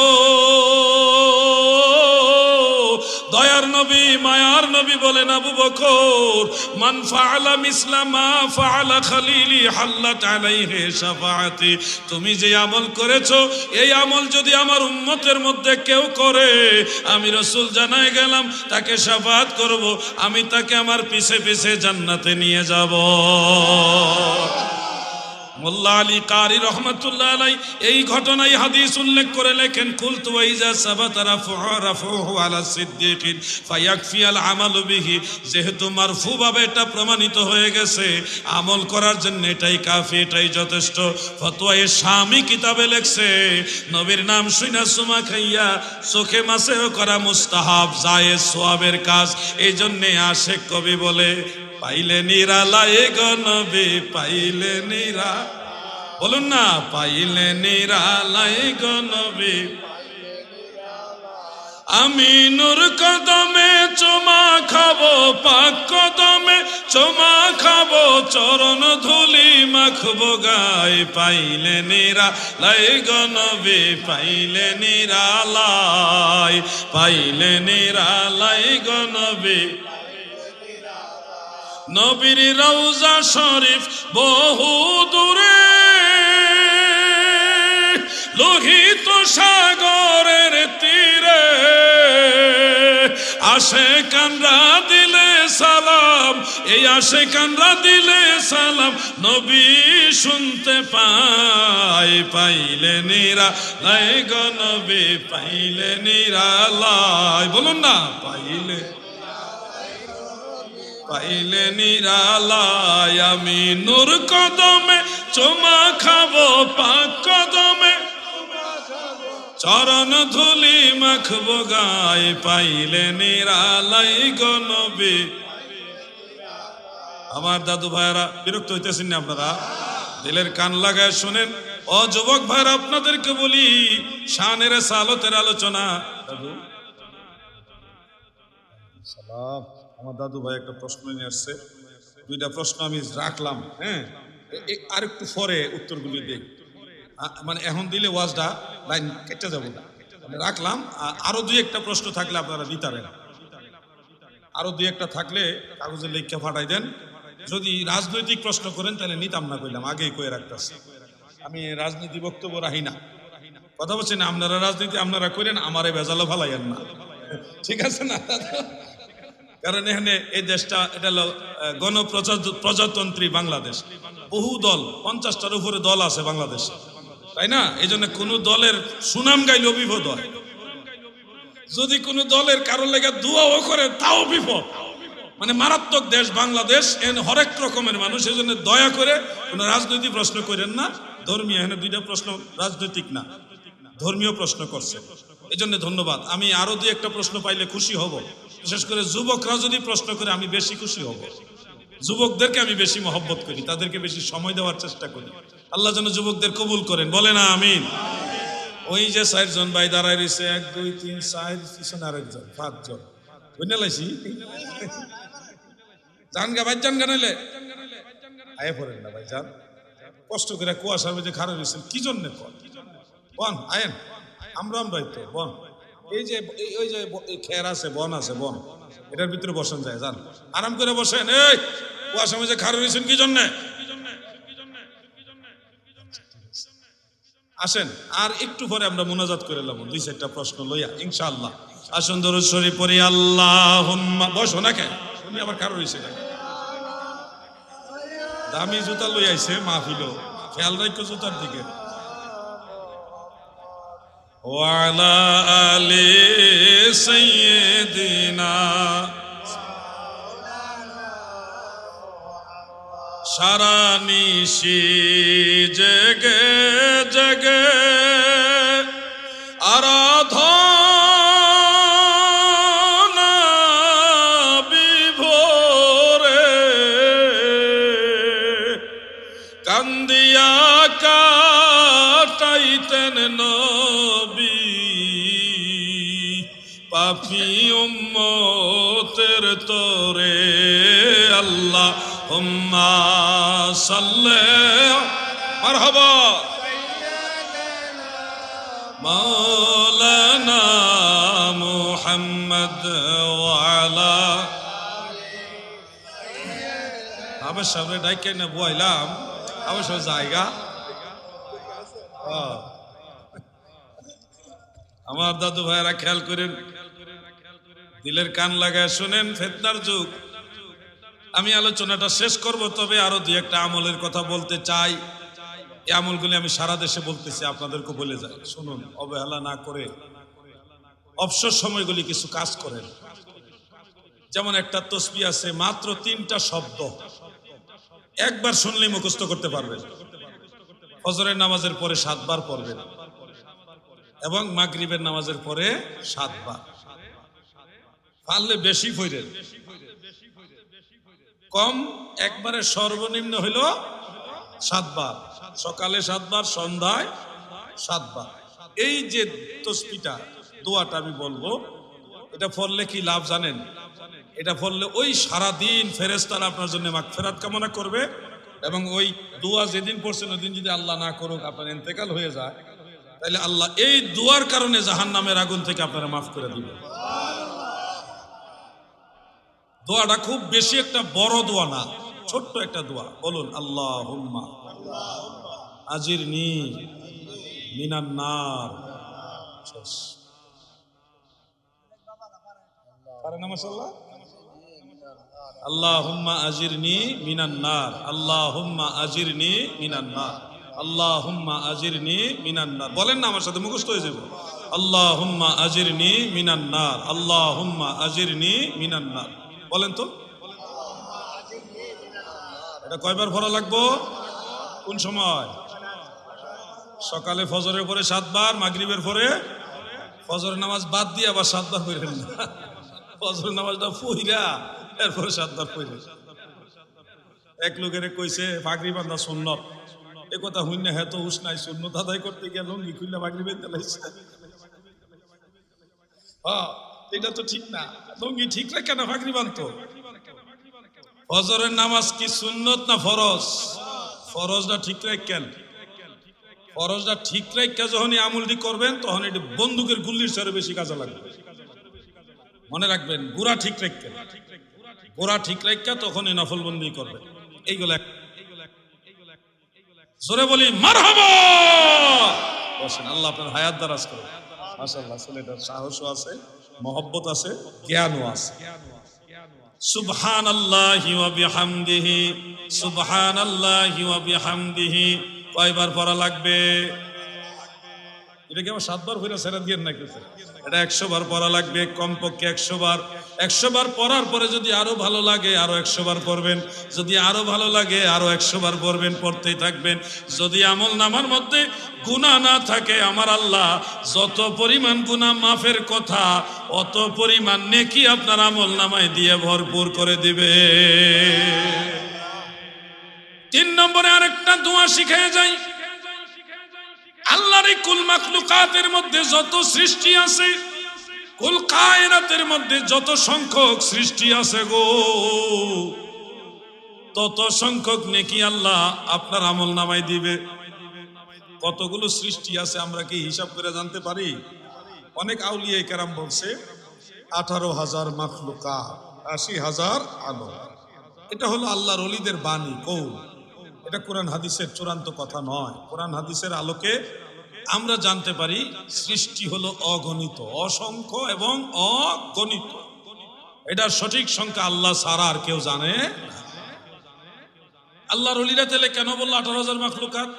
দয়ার নবী মায়ার নবী বলেন আবু বকর মান ফাআলা মিসলা মা ফাআলা খলিলি হাল্লাত আলাইহি শাফাআতি, তুমি যে আমল করেছো এই আমল যদি আমার উম্মতের মধ্যে কেউ করে আমি রাসূল জানাই গেলাম তাকে শাফাআত করব, আমি তাকে আমার পিছে পিছে জান্নাতে নিয়ে যাব। মোল্লা আলী কারি রহমাতুল্লাহ আলাইহি এই ঘটনায় হাদিস উল্লেখ করে লেখেন কুলতু ওয়াইজা সাবাতা রাফুহু আলা সিদ্দিকিন ফায়াকফি আল আমালু বিহি, যেহেতু মারফু ভাবে এটা প্রমাণিত হয়ে গেছে আমল করার জন্য এটাই কাফি, এটাই যথেষ্ট। ফতোয়া শামি কিতাবে লেখছে নবীর নাম শুনা সুমা খাইয়া চোখে মাসেও করা মুস্তাহাব জায়েজ সওয়াবের কাজ। এই জন্য আশেক কবি বলে পাইলে নিরালায়ে গো নবী পাইলে নিরা, বলুন না পাইলে নিরালায়ে গো নবী, আমি নূর কদমে চুমা খাবো পাক কদমে চুমা খাবো চরণ ধুলি মাখবো গায়ে, পাইলে নিরালায়ে গো নবী পাইলে নিরালায়, পাইলে নিরালায়ে গো নবী। নবীর রওজা শরীফ বহু দূরে লোহিত সাগরের তীরে, আশেকানরা দিলে সালাম, এই আশেকানরা দিলে সালাম নবী শুনতে পায়, পাইলে নিরালায়ে গো নবী পাইলে নিরালায়, বলুন না পাইলে পাইলে নিরালায়, আমি নূর কদমে চুমা খাবো পাক কদমে চরণ ধুলি মাখবো গায়ে, পাইলে নিরালায়ে গো নবী। আমার দাদু ভাইরা বিরক্ত হইতেছেন না আপনারা? দিলের কান লাগায় শুনেন। ও যুবক ভাইরা আপনাদেরকে বলি শানের সালতের আলোচনা। দাদু সালাম, আমার দাদু ভাই একটা প্রশ্ন নিয়ে আসছে, দুইটা প্রশ্ন আমি রাখলাম, হ্যাঁ আর একটু পরে উত্তরগুলি দেই, মানে এখন দিলে ওয়াজটা লাইন কেটে যাবো না, রাখলাম। আরো দুই একটা প্রশ্ন থাকলে আপনারা দিতারেন, আরো দুই একটা থাকলে কাগজে লেখা ফাটাই দেন। যদি রাজনৈতিক প্রশ্ন করেন তাহলে নিতাম না, কইলাম আগেই কয়ে রাখতেছি, আমি রাজনীতি বক্তব্য রাখি না, কথা বলছেন না। আপনারা রাজনীতি আপনারা করেন, আমারে বেজালো ফালাইয়েন না, ঠিক আছে না? কারণ এখানে এই দেশটা এটা হলো গণপ্রজাতন্ত্রী বাংলাদেশ, বহু দল, 50টার উপরে দল আছে বাংলাদেশে, তাই না? এই জন্য কোন দলের সুনাম গাইলে বিপদ হয়, যদি কোন দলের কারোর লেগে দোয়াও করে তাও বিপদ, মানে মারাত্মক দেশ বাংলাদেশ, হরেক রকমের মানুষ। এই জন্য দয়া করে কোন রাজনৈতিক প্রশ্ন করেন না। ধর্মীয়, এখানে দুইটা প্রশ্ন রাজনৈতিক না, ধর্মীয় প্রশ্ন করছে, এই জন্য ধন্যবাদ। আমি আরো দুই একটা প্রশ্ন পাইলে খুশি হব, বিশেষ করে যুবকরা যদি প্রশ্ন করে আমি বেশি খুশি হব। যুবকদেরকে আমি বেশি মহব্বত করি, তাদেরকে বেশি সময় দেওয়ার চেষ্টা করি। আল্লাহ যেন যুবকদের কবুল করেন, বলে না আমিন। ওই যে 4 জন ভাই দাঁড়ায় রয়েছে, 1 2 3 4, পিছনে আরেকজন, 5 জন বুঝতে লাইছি। জান গা ভাই, জান গা নাইলে আয়ে পড়েন না ভাই, যান কষ্ট করে কুয়াশার মধ্যে খারাপ হয়েছেন কি জন্য? বন আয়েন, আমরাই তো বন এই যে ওই যে খের আছে, বন আছে, বন, এটার ভিতরে বসেন যায়, যান আরাম করে বসেন। এই কুয়াশা মাঝে খাড়া রয়েছেন কি জন্যে? আসেন, আর একটু পরে আমরা মুনাজাত করে নেব, 2-4টা প্রশ্ন লইয়া ইনশাআল্লাহ। আসুন দরুদ শরীফ পড়ি। আল্লাহুম্মা, বসো না কেন, তুমি আবার কারো রয়েছে কেন? দামি জুতা লই আইছে মাহফিল, খেয়াল রাখো জুতার দিকে। ওয়ালা আলি সাইয়্যিদিনা, সারা নিশি জেগে জেগে আরাধনা বিভোরে, কান্দিয়া কাটাইতেন নবী পাপী উম্মতের তরে। আল্লাহুম্মা সাল্লি মারহাবা মাওলানা মুহাম্মদ ওয়া আলা। আমার সামনে ডাইকে না বইলাম, আমার সব জায়গা। আমার দাদু ভাইরা খেয়াল করেন, দিলের কান লাগায় শুনেন, ফিতনার যুগ। আমি আলোচনাটা শেষ করব, তবে আরো 2-1টা আমলের কথা বলতে চাই। এই আমলগুলি আমি সারা দেশে বলতেছি, আপনাদেরকে বলে যাই, শুনুন, অবহেলা না করে অবসর সময়গুলি কিছু কাজ করেন। যেমন একটা তসবিহ আছে, মাত্র 3টা শব্দ, একবার শুনলেই মুখস্থ করতে পারবেন। ফজরের নামাজের পরে 7 বার পড়বেন এবং মাগরিবের নামাজের পরে 7 বার, পারলে বেশি পড়েন, কম একবারে সর্বনিম্ন হইল 7 বার, সকালে 7 বার, সন্ধ্যায় 7 বার। এই যে তসবিহটা, দোয়াটা আমি বলবো, এটা পড়লে কি লাভ জানেন? এটা পড়লে ওই সারাদিন ফেরেশতারা আপনার জন্য মাগফিরাত কামনা করবে, এবং ওই দোয়া যেদিন পড়ছেন ওই দিন যদি আল্লাহ না করুক আপনার ইন্তেকাল হয়ে যায়, তাহলে আল্লাহ এই দোয়ার কারণে জাহান্নামের আগুন থেকে আপনারা মাফ করে দিবেন। দোয়াটা খুব বেশি একটা বড় দোয়া না, ছোট্ট একটা দোয়া। বলুন, আল্লাহুম্মা আজিরনি মিনান নার। পারেন মাশাআল্লাহ? আল্লাহুম্মা আজিরনি মিনান নার, আল্লাহুম্মা আজিরনি মিনান নার, আল্লাহুম্মা আজিরনি মিনান নার। বলেন না আমার সাথে, মুখস্থ হয়ে যাবে। আল্লাহুম্মা আজিরনি মিনান নার, আল্লাহুম্মা আজিরনি মিনান নার। বলেন তো, এটা কয়বার পড়া লাগবো? কোন সময়? সকালে ফজরের পরে 7 বার, মাগরিবের পরে, ফজরের নামাজ বাদ দিয়ে আবার 7 বার পড়েন না, ফজরের নামাজটা পড়িরা এরপরে 7 বার পড়ে। এক লোকের কইছে পাগড়ি বান্ধা সুন্নত, এ কথা হইনা হ্যাঁ তো হুশ নাই, সুন্নত আদায় করতে গিয়ে লঙ্গি খুললে পাগড়ি বেঁধে লাইছে। এটা তো ঠিক না, লঙ্গি ঠিক রাখে না পাগড়ি বাঁধতো। ফজরের নামাজ কি সুন্নত না ফরজ? ফরজটা ঠিক রাখেন, ফরজটা ঠিক রাখা যখনই আমলটি করবেন তখন এটি বন্দুকের গুল্লির চেয়ে বেশি কাজে লাগবে। মনে রাখবেন, গোড়া ঠিক রাখবেন, গোড়া ঠিক রাখা তখনই নফলবন্দি করবেন। এইগুলা জোরে বলি মারহাবা। বসেন, আল্লাহ আপনার হায়াত দারাজ করুন। মাশাআল্লাহ, ছেলেটার সাহসও আছে, মহব্বত আছে, জ্ঞানও আছে। সুবহানাল্লাহি ওয়া বিহামদিহি, সুবহানাল্লাহি ওয়া বিহামদিহি কয়বার পড়া লাগবে? এটা কি আমার 7 বার পড়া ছেড়ে দিয়ে না কিছু? এটা 100 বার পড়া লাগবে, কমপক্ষে 100 বার। 100 বার পড়ার পরে যদি আরো ভালো লাগে আরো 100 বার পড়বেন, যদি আরো ভালো লাগে আরো 100 বার পড়বেন, পড়তেই থাকবেন। যদি আমল নামার মধ্যে গুনাহ না থাকে, আমার আল্লাহ যত পরিমাণ গুনাহ মাফের কথা অত পরিমাণ নেকি আপনার আমল নামায় দিয়ে ভরপুর করে দিবে। 3 নম্বরে আরেকটা দোয়া শিখিয়ে যাই। আল্লাহর এই কুল মাখলুকাতের মধ্যে যত সৃষ্টি আছে, কুল কায়নাতের মধ্যে যত সংখ্যক সৃষ্টি আছে গো, তত সংখ্যক নেকি আল্লাহ আপনার আমল নামায় দিবে। কতগুলো সৃষ্টি আছে আমরা কি হিসাব করে জানতে পারি? অনেক আউলিয়া কেরাম বলছে 18,000 মাখলুকাত, 80,000 আলো। এটা হলো আল্লাহর ওলিদের বাণী, কৌল। এটা কোরআন হাদিসের চূড়ান্ত কথা নয়। কোরআন হাদিসের আলোকে আমরা জানতে পারি সৃষ্টি হলো অগণিত, অসংখ্য এবং অগণিত। এটার সঠিক সংখ্যা আল্লাহ ছাড়া আর কেউ জানে না। আল্লাহর ওলিরা তেলে কেন বললো 18,000 মাখলুকাত?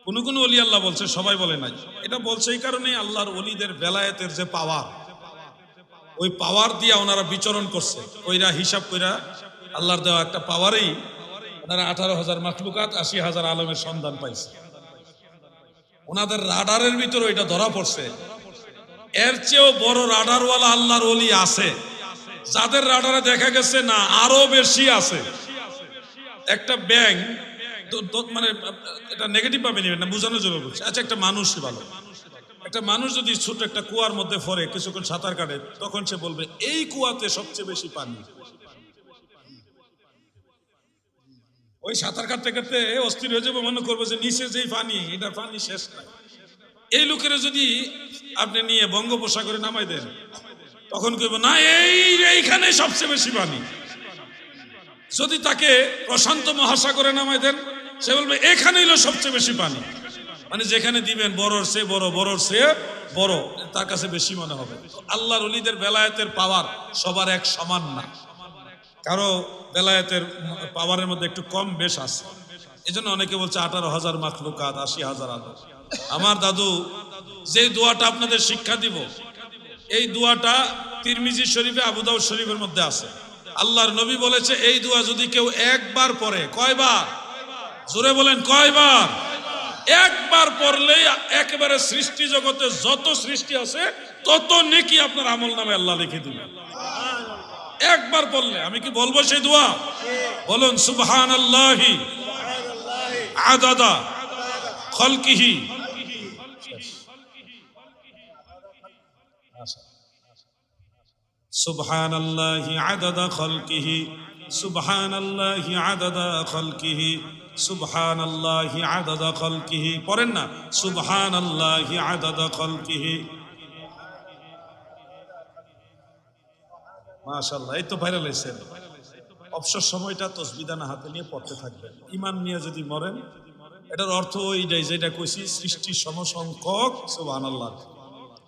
কোন কোন ওলি আল্লাহ বলছে, সবাই বলে নাই। এটা বলছে এই কারণে আল্লাহর ওলিদের বেলায়েতের যে পাওয়ার, ওই পাওয়ার দিয়ে ওনারা বিচরণ করছে, ওইরা হিসাব কইরা আল্লাহর দেওয়া একটা পাওয়ারেই ওনারা 18,000 মাখলুকাত, 80,000 আলমের সন্ধান পাইছে। ওনাদের রাডারের ভিতরে ওইটা ধরা পড়ছে। এর চেয়েও বড় রাডারওয়ালা আল্লাহর ওলি আছে, যাদের রাডারে দেখা গেছে না আরো বেশি আছে। একটা ব্যাং, মানে এটা নেগেটিভ ভাবে নেবেন না, বোঝানোর জন্য বলছি। আচ্ছা, একটা মানুষই ভালো, একটা মানুষ যদি ছোট একটা কুয়ার মধ্যে পড়ে কিছুক্ষণ সাঁতার কাটে, তখন সে বলবে এই কুয়াতে সবচেয়ে বেশি পানি। ওই সাঁতার কাটতে কাটতে অস্থির হয়ে যাবে, মনে করবো যে নিচে যেই পানি, এটা পানি শেষ নাই। এই লোকেরা যদি আপনি নিয়ে বঙ্গোপসাগরে নামাই দেন, তখন কইব না এইখানে সবচেয়ে বেশি পানি। যদি তাকে প্রশান্ত মহাসাগরে নামাই দেন, সে বলবে এখানেই হলো সবচেয়ে বেশি পানি। মানে যেখানে দিবেন বড়র চেয়ে বড়, বড়র চেয়ে বড়, তার কাছে বেশি মনে হবে। আল্লাহর ওলিদের বেলায়েতের পাওয়ার সবার এক সমান না, কারো বেলায়েতের পাওয়ারের মধ্যে একটু কম বেশ আছে। এই জন্য অনেকে বলছে 18,000 মাখলুকাত, 80,000 আলো। আমার দাদু যে দোয়াটা আপনাদের শিক্ষা দিব, এই দোয়াটা তিরমিজি শরীফে, আবু দাউদ শরীফের মধ্যে আছে। আল্লাহর নবী বলেছে এই দোয়া যদি কেউ একবার পড়ে, কয়বার? জোরে বলেন, কয়বার? একবার পড়লেই একেবারে সৃষ্টি জগতে যত সৃষ্টি আছে তত নেকি আপনার আমল নামে আল্লাহ লিখে দিবেন। একবার পড়লে। আমি কি বলবো সেই দোয়া? বলুন, সুবহানাল্লাহি আদাদা খালকিহি, সুবহানাল্লাহি আদাদা খালকিহি, সুবহানাল্লাহি আদাদা খালকিহি, সুবহানাল্লাহি আদাদা খালকিহি। পড়েন না, সুবহানাল্লাহি আদাদা খালকিহি। মাশাআল্লাহ, এই তো ভাইরাল হয়েছে। অবসর সময়টা তসবিদানা হাতে নিয়ে পড়তে থাকবেন। ঈমান নিয়ে যদি মরেন, এটার অর্থ ওইটাই যেটা কইছি, সৃষ্টির সমসংখ্যক সুবহানাল্লাহ।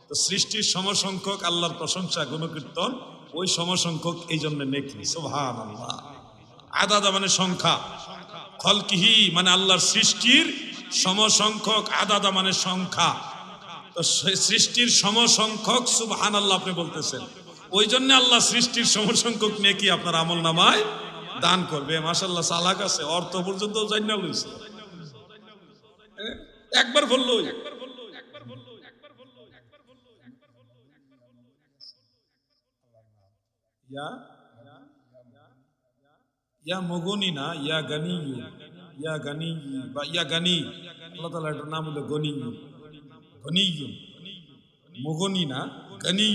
তো সৃষ্টির সমসংখ্যক আল্লাহর প্রশংসা, গুণকীর্তন, ওই সমসংখ্যক এই জন্য নেকি সুবহানাল্লাহ। আদাদা মানে সংখ্যা, খলকিহি মানে আল্লাহর সৃষ্টির সমসংখ্যক, আদাদা মানে সংখ্যা। তো সৃষ্টির সমসংখ্যক সুবহানাল্লাহ আপনি বলতেছেন, ওই জন্য আল্লাহ সৃষ্টির সমসংখ্যক নেকি আপনার আমল নামায় দান করবে। মাশাআল্লাহ, চালাক আছে, অর্থ পর্যন্ত জান্না লইছে। একবার বললো ইয়া মগনি না, ইয়া গানি, ইয়া গানি বা ইয়া গানি। আল্লাহ তাআলার একটা নাম হলো গনি, গনি, মগনি না, গানি।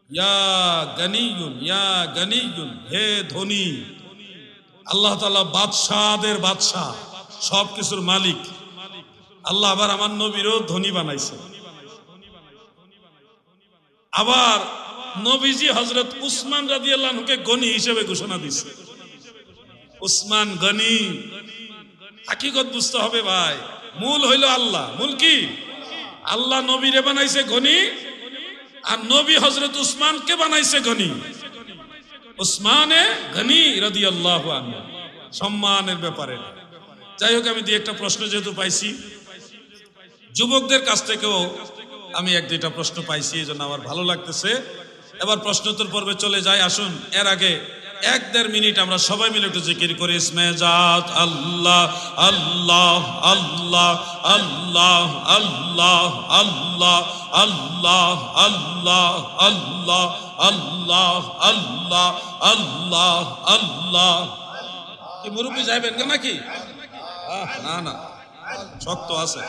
ইয়া গানিয়ুন, ইয়া গানিয়ুন, হে ধনী। আল্লাহ তাআলা বাদশাদের বাদশা, সব কিছুর মালিক। আল্লাহ আবার আমার নবীরও ধনী বানাইছে। আবার নবীজি হযরত উসমান রাদিয়াল্লাহু আনহুকে গনি হিসেবে ঘোষণা দিয়েছে। উসমান গনি। হাকিকত বুঝতে হবে ভাই, মূল হইল আল্লাহ। মূল কি? আল্লাহ নবীরে বানাইছে গনি, আর নবী হযরত উসমানকে বানাইছে গনি। উসমানে গনি রাদিয়াল্লাহু আনহু, সম্মানের ব্যাপারে। যাই হোক, আমি একটা প্রশ্ন যেহেতু পাইছি, যুবকদের কাছ থেকেও আমি 1-2টা প্রশ্ন পাইছি, এই জন্য আমার ভালো লাগতেছে। এবার প্রশ্নোত্তর পর্বে চলে যাই। আসুন, এর আগে 1-1.5 মিনিট আমরা সবাই মিলে একটু জিকির করি। ইসমে জাত আল্লাহ, আল্লাহ, আল্লাহ, আল্লাহ, আল্লাহ, আল্লাহ, আল্লাহ, আল্লাহ, আল্লাহ, আল্লাহ, আল্লাহ, আল্লাহ, আল্লাহ। কি মুরব্বি যাইবেন নাকি? না না, শক্ত আছে।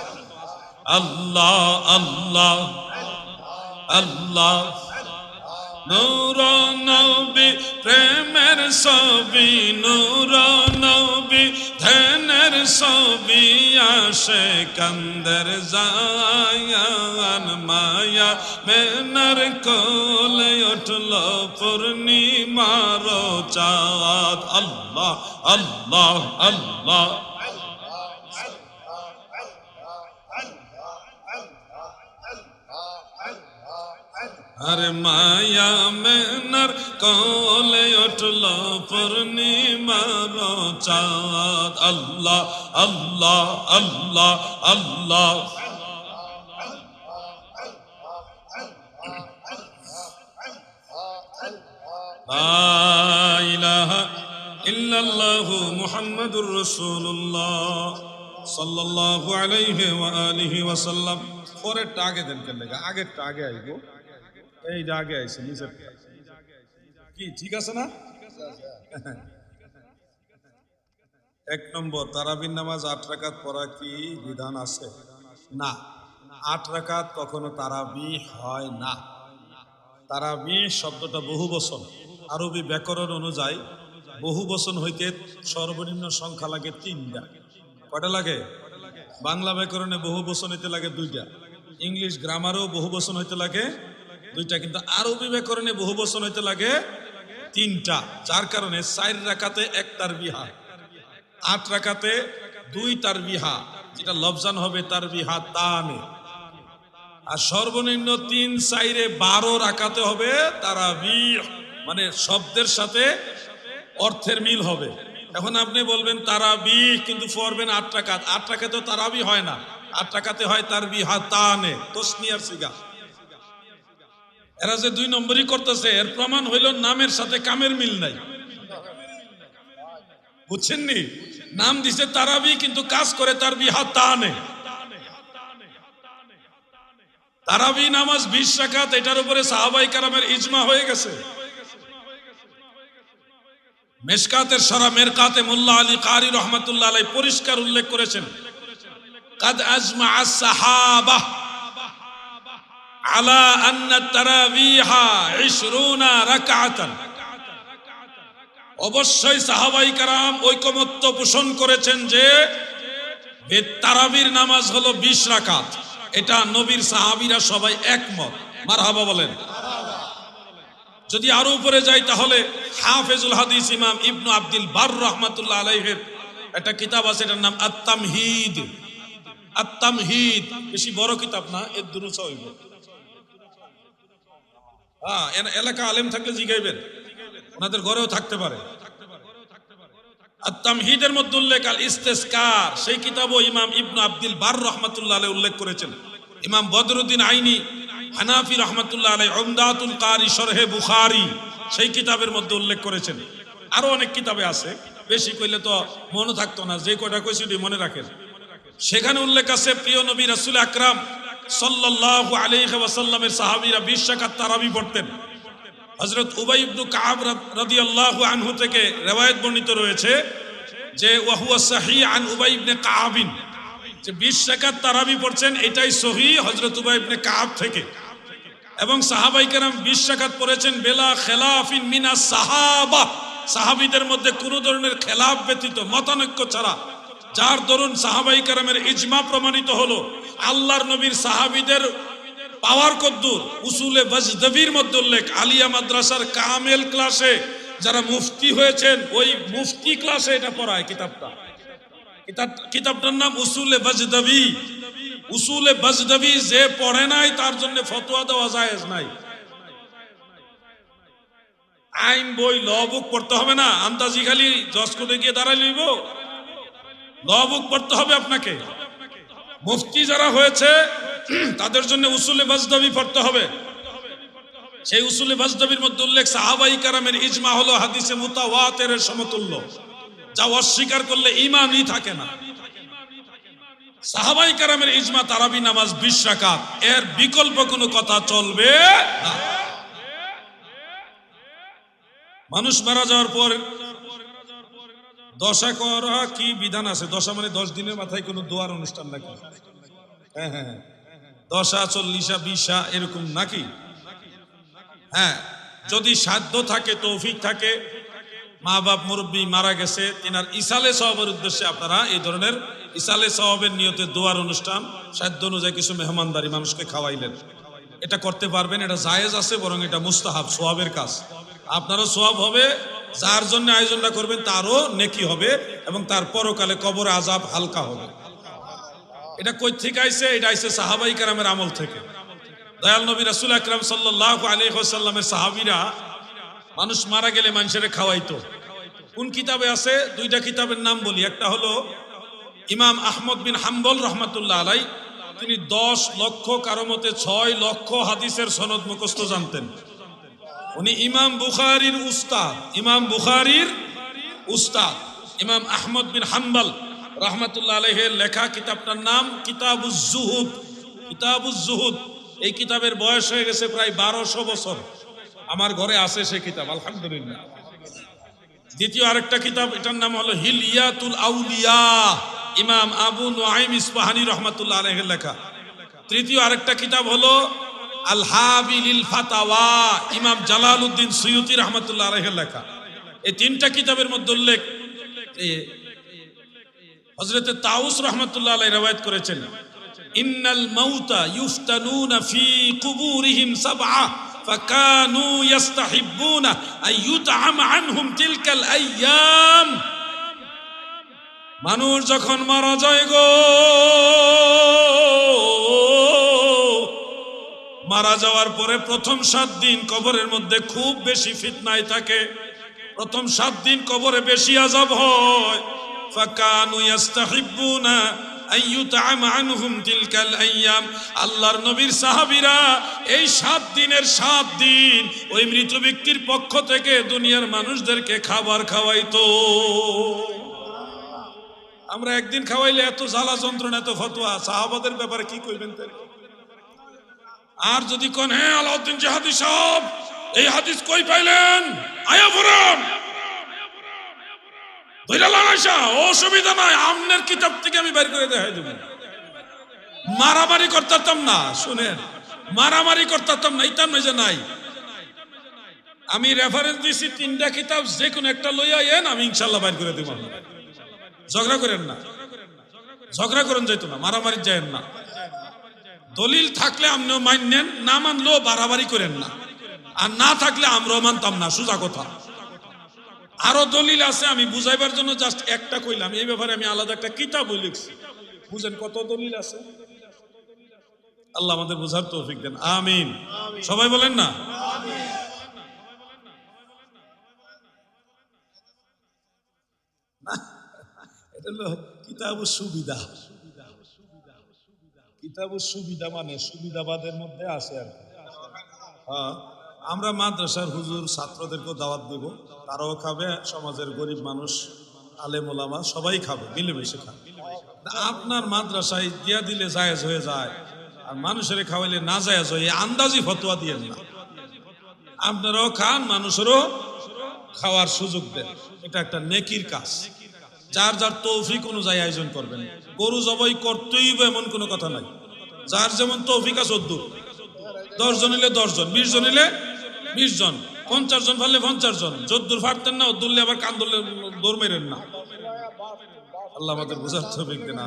আল্লাহ, আল্লাহ, আল্লাহ, নূর নবী প্রেমের ছবি, নূর নবী ধ্যানের ছবি, আসে কান্দের জায়ান মায়া মেনার কোলে উঠল পূর্ণিমার চাঁদ। আল্লাহ আল্লাহ আল্লাহ। আরে মায়া মেনার কোলে উঠল পূর্ণিমার চাঁদ। আল্লাহ আল্লাহ আল্লাহ আল্লাহ। লা ইলাহা ইল্লাল্লাহু মুহাম্মাদুর রাসূলুল্লাহ সাল্লাল্লাহু আলাইহি ওয়া আলিহি ওয়াসাল্লাম। পরেরটা আগে দেন কেন লাগা? আগেরটা আগে আইবো, এইটা আগে আইছে, নিচেরটা কি ঠিক আছে না? এক নম্বর, তারাবির নামাজ 8 রাকাত পড়া কি বিধান আছে? না, 8 রাকাত কখনো তারাবি হয় না। তারাবি শব্দটা বহু বচন, আরবি ব্যাকরণ অনুযায়ী বহু বচন হইতে সর্বনিম্ন সংখ্যা লাগে 3টা। কয়টা লাগে? বাংলা ব্যাকরণে বহু বচন হইতে লাগে 2টা, ইংলিশ গ্রামারেও বহু বচন হইতে লাগে 2টা, কিন্তু আরবি ব্যাকরণে বহু বচন হইতে লাগে 3টা। যার কারণে 4 রাকাতে 1 তারবিহা, 8 রাকাতে 2 তারবিহা, যেটা লফজান হবে তারবিহা তানে, আর সর্বনিম্ন 3-4 12 রাকাতে হবে তারাবিহ, মানে শব্দের সাথে অর্থের মিল হবে। এখন আপনি বলবেন তারাবিহ কিন্তু পড়বেন 8 রাকাত, 8 রাকাতে তারাবি হয় না, 8 রাকাতে হয় তারবিহা তানে, তসনিয়ার সিগা। এরা যে 2 নম্বরই করতেছে, এর প্রমাণ হইল নামের সাথে কামের মিল নাই। বুঝছেননি? নাম দিছে তারাবি কিন্তু কাজ করে তারবিহা তানে। তারাবি নামাজ 20 রাকাত, এটার উপরে সাহাবায়ে কেরামের ইজমা হয়ে গেছে। মেশকাতের সারা মেরকাতে মোল্লা আলী কারি রহমাতুল্লাহ আলাইহি পরিষ্কার উল্লেখ করেছেন, কাদ আজমা আস-সাহাবা আলা আন্না তারাবিহা 20 রাকাতান। অবশ্যই সাহাবায়ে কেরাম ঐকমত্য পোষণ করেছেন যে তারাবির নামাজ হলো 20 রাকাত। এটা নবীর সাহাবীরা সবাই একমত। মারহাবা বলেন। যদি আরো উপরে যাই তাহলে হাফেজুল হাদিস ইমাম ইবনু আব্দুল বার রাহমাতুল্লাহ আলাইহির একটা কিতাব আছে, এটার নাম আত-তামহিদ। আত-তামহিদ বেশি বড় কিতাব না, এর দুরুস হইব। হ্যাঁ, এলাকা আলেম থাকলে জিগাইবেন, ওনাদের ঘরেও থাকতে পারে। আত-তামহিদের মধ্যে উল্লেখ আল ইস্তিসকার, সেই কিতাবও ইমাম ইবনু আব্দুল বার রাহমাতুল্লাহ আলাইহি উল্লেখ করেছেন। ইমাম বদরুদ্দিন আইনি হানাফি রহমাতুল্লাহ আলাইহি উমদাতুল কারি শরহে বুখারী, সেই কিতাবের মধ্যে উল্লেখ করেছেন। আরো অনেক কিতাবে আছে, বেশি কইলে তো মনে থাকতো না, যে কয়টা কইছি মনে রাখেন। সেখানে উল্লেখ আছে প্রিয় নবী রাসূল আকরাম সাল্লাল্লাহু আলাইহি ওয়াসাল্লামের সাহাবীরা 20 রাকাত তারাবি পড়তেন। হযরত উবাই ইবনে কাব রাদিয়াল্লাহু আনহু থেকে riwayat বর্ণিত রয়েছে যে ওয়া হুয়া সহিহ আন উবাই ইবনে কাব, যে 20 রাকাত তারাবি পড়ছেন, এটাই সহিহ হযরত উবাই ইবনে কাব থেকে। এবং সাহাবায়ে কেরাম 20 রাকাত পড়েছেন বেলা খেলাফিন মিনাস সাহাবা, সাহাবীদের মধ্যে কোনো ধরনের খেলাফ ব্যতীত, মতানৈক্য ছাড়া, যার দরুন সাহাবায়ে কেরামের ইজমা প্রমাণিত হলো। আল্লাহর নবীর সাহাবীদের পাওয়ার কদ্দুর উসুলে বাজদাবির মধ্যে উল্লেখ, আলিয়া মাদ্রাসার কামেল ক্লাসে যারা মুফতি হয়েছেন ওই মুফতি ক্লাসে এটা পড়ায় কিতাবটা। কিতাবটার নাম উসুলে বাজদাবি। উসুলে বাজদাবি যে পড়ে নাই তার জন্য ফতোয়া দেওয়া জায়েজ নাই। আইন বই ল বুক পড়তে হবে না, আন্দাজি খালি জজ কোর্টে গিয়ে দাঁড়াই লইব, ল বুক পড়তে হবে আপনাকে। মুফতি যারা হয়েছে তাদের জন্য উসুলে বাজদাবি পড়তে হবে। সেই উসুলে বাজদাবির মধ্যে উল্লেখ সাহাবায়ে কেরামের ইজমা হলো হাদিসে মুতাওয়াতিরের সমতুল্য, যা অস্বীকার করলে ঈমানই থাকে না। সাহাবায়ে কেরামের ইজমা তারাবি নামাজ 20 রাকাত, এর বিকল্প কোনো কথা চলবে না। মানুষ মারা যাওয়ার পর দশা করা কি বিধান আছে? দশা মানে 10 দিনের মাথায় কোনো দোয়ার অনুষ্ঠান নাকি? হ্যাঁ হ্যাঁ, দশা 40 20 এরকম নাকি? হ্যাঁ, যদি সাধ্য থাকে, তৌফিক থাকে, মা বাপ মুরব্বী মারা গেছে, তিনার ইসালে সওয়াবের উদ্দেশ্যে আপনারা এই ধরনের ইসালে সওয়াবের নিয়তে দোয়ার অনুষ্ঠান সাধ্য অনুযায়ী কিছু মেহমানদারি মানুষকে খাওয়াইলেন, এটা করতে পারবেন। এটা জায়েজ আছে, বরং এটা মুস্তাহাব, সোয়াবের কাজ। আপনারও সোয়াব হবে, যার জন্য আয়োজনটা করবেন তারও নেকি হবে, এবং তার পরকালে কবর আযাব হালকা হবে। এটা কই থেকে আইছে? এটা আইছে সাহাবাই কেরামের আমল থেকে। দয়াল নবী রাসূল আকরাম সাল্লাল্লাহু আলাইহি ওয়াসাল্লামের সাহাবীরা মানুষ মারা গেলে মানুষের খাওয়াইতো। কোন কিতাবে আছে? দুইটা কিতাবের নাম বলি। একটা হলো ইমাম আহমদ বিন হাম্বল রহমাতুল্লাহ আলাই, তিনি 10 লক্ষ, কারো মতে 6 লক্ষ হাদিসের সনদ মুখস্থ জানতেন। উনি ইমাম বুখারীর উস্তাদ, ইমাম বুখারীর উস্তাদ ইমাম আহমদ বিন হাম্বল রহমাতুল্লাহ আলাইহির লেখা কিতাবটার নাম কিতাবুজ জুহুদ। কিতাবুজ জুহুদ, এই কিতাবের বয়স হয়ে গেছে প্রায় 1200 বছর। আমার ঘরে আছে সেই কিতাব, আলহামদুলিল্লাহ। দ্বিতীয় আরেকটা কিতাব, এটার নাম হলো হিলিয়াতুল আউলিয়া, ইমাম আবু নুআইম ইসফাহানি রহমাতুল্লাহ আলাইহির লেখা। তৃতীয় আরেকটা কিতাব হলো আল হাবিলিল ফাতাওয়া, ইমাম জালালউদ্দিন সুয়ুতি রহমাতুল্লাহ আলাইহির লেখা। এই তিনটা কিতাবের মধ্যে উল্লেখ, হযরত তাউস রহমাতুল্লাহ আলাইহি রওয়ায়াত করেছেন, ইন্নাল মাউতা ইফতানুনা ফি কুবুরিহিম সাবআ ফাকানু ইস্তাহিব্বুনা আইয়ুতআম আনহুম তিলকাল আইয়াম। মানুষ যখন মারা যায় গো, মারা যাওয়ার পরে প্রথম 7 দিন কবরের মধ্যে খুব বেশি ফিতনায় থাকে। প্রথম 7 দিন কবরে বেশি আযাব হয়। ফাকানু ইস্তাহিব্বুনা আইয়ুতআম আনহুম তিলকাল আইয়াম। আল্লাহর নবীর সাহাবীরা এই 7 দিনের 7 দিন ওই মৃত ব্যক্তির পক্ষ থেকে দুনিয়ার মানুষদেরকে খাবার খাওয়াইতো। আমরা একদিন খাওয়াইলে এত জ্বালা যন্ত্রণা, এত ফতোয়া, সাহাবাদের ব্যাপারে কি কইবেন তাই? আর যদি কোন, হ্যাঁ আলাউদ্দিন জিহাদি সাহেব এই হাদিস কই পাইলেন, আয়া ফরাম অসুবিধা নাই, আমনের কিতাব থেকে আমি বের করে দেখাই দেব। মারামারি করতাম না, শুনেন, মারামারি করতাম না, ইতাম যে নাই। আমি রেফারেন্স দিছি 3টা কিতাব, যে কোনো একটা লইয়া এন, আমি ইনশাআল্লাহ বের করে দেব। ঝগড়া করেন না, ঝগড়া করেন যাইতো না, মারামারি যায়েন না। দলিল থাকলে আপনিও মানেন, না মানলেও বাড়াবাড়ি করেন না, আর না থাকলে আমরাও মানতাম না, সোজা কথা। আরো দলিল আছে, আমি বুঝাইবার জন্য জাস্ট একটা কইলাম। এই ব্যাপারে আমি আলাদা একটা কিতাবও লিখছি, বুঝেন কত দলিল আছে। আল্লাহ আমাদের বুঝার তৌফিক দেন, আমিন। সবাই বলেন না এটা হলো কিতাবুস সুবিধা। কিতাবুস সুবিধা মানে সুবিধাবাদের মধ্যে আছে আর কি। হ্যাঁ, আমরা মাদ্রাসার হুজুর ছাত্রদেরকেও দাওয়াত দিব, তারাও খাবে, সমাজের গরিব মানুষ, আলেম ওলামা সবাই খাবে, মিলেমিশে খাবে। আপনার মাদ্রাসায় দিয়া দিলে জায়েজ হয়ে যায়, আর মানুষের খাওয়াইলে না জায়েজ হয়, আন্দাজি ফতোয়া দিয়েন না। আপনারাও খান, মানুষেরও খাওয়ার সুযোগ দেন, এটা একটা নেকির কাজ। যার যার তৌফিক অনুযায়ী আয়োজন করবেন। গরু জবাই করতেই এমন কোনো কথা নাই, যার যেমন তৌফিক আছে 10 জন হইলে 10 জন, 20 জন হইলে 20 জন, 50 জন ফাললে 50 জন। যদ্দুর ফাটতেন না, ওদ্দুরলে আবার কান ধরলে দৌড় মেরেন না। আল্লাহ আমাদের বুঝার তৌফিক দেন।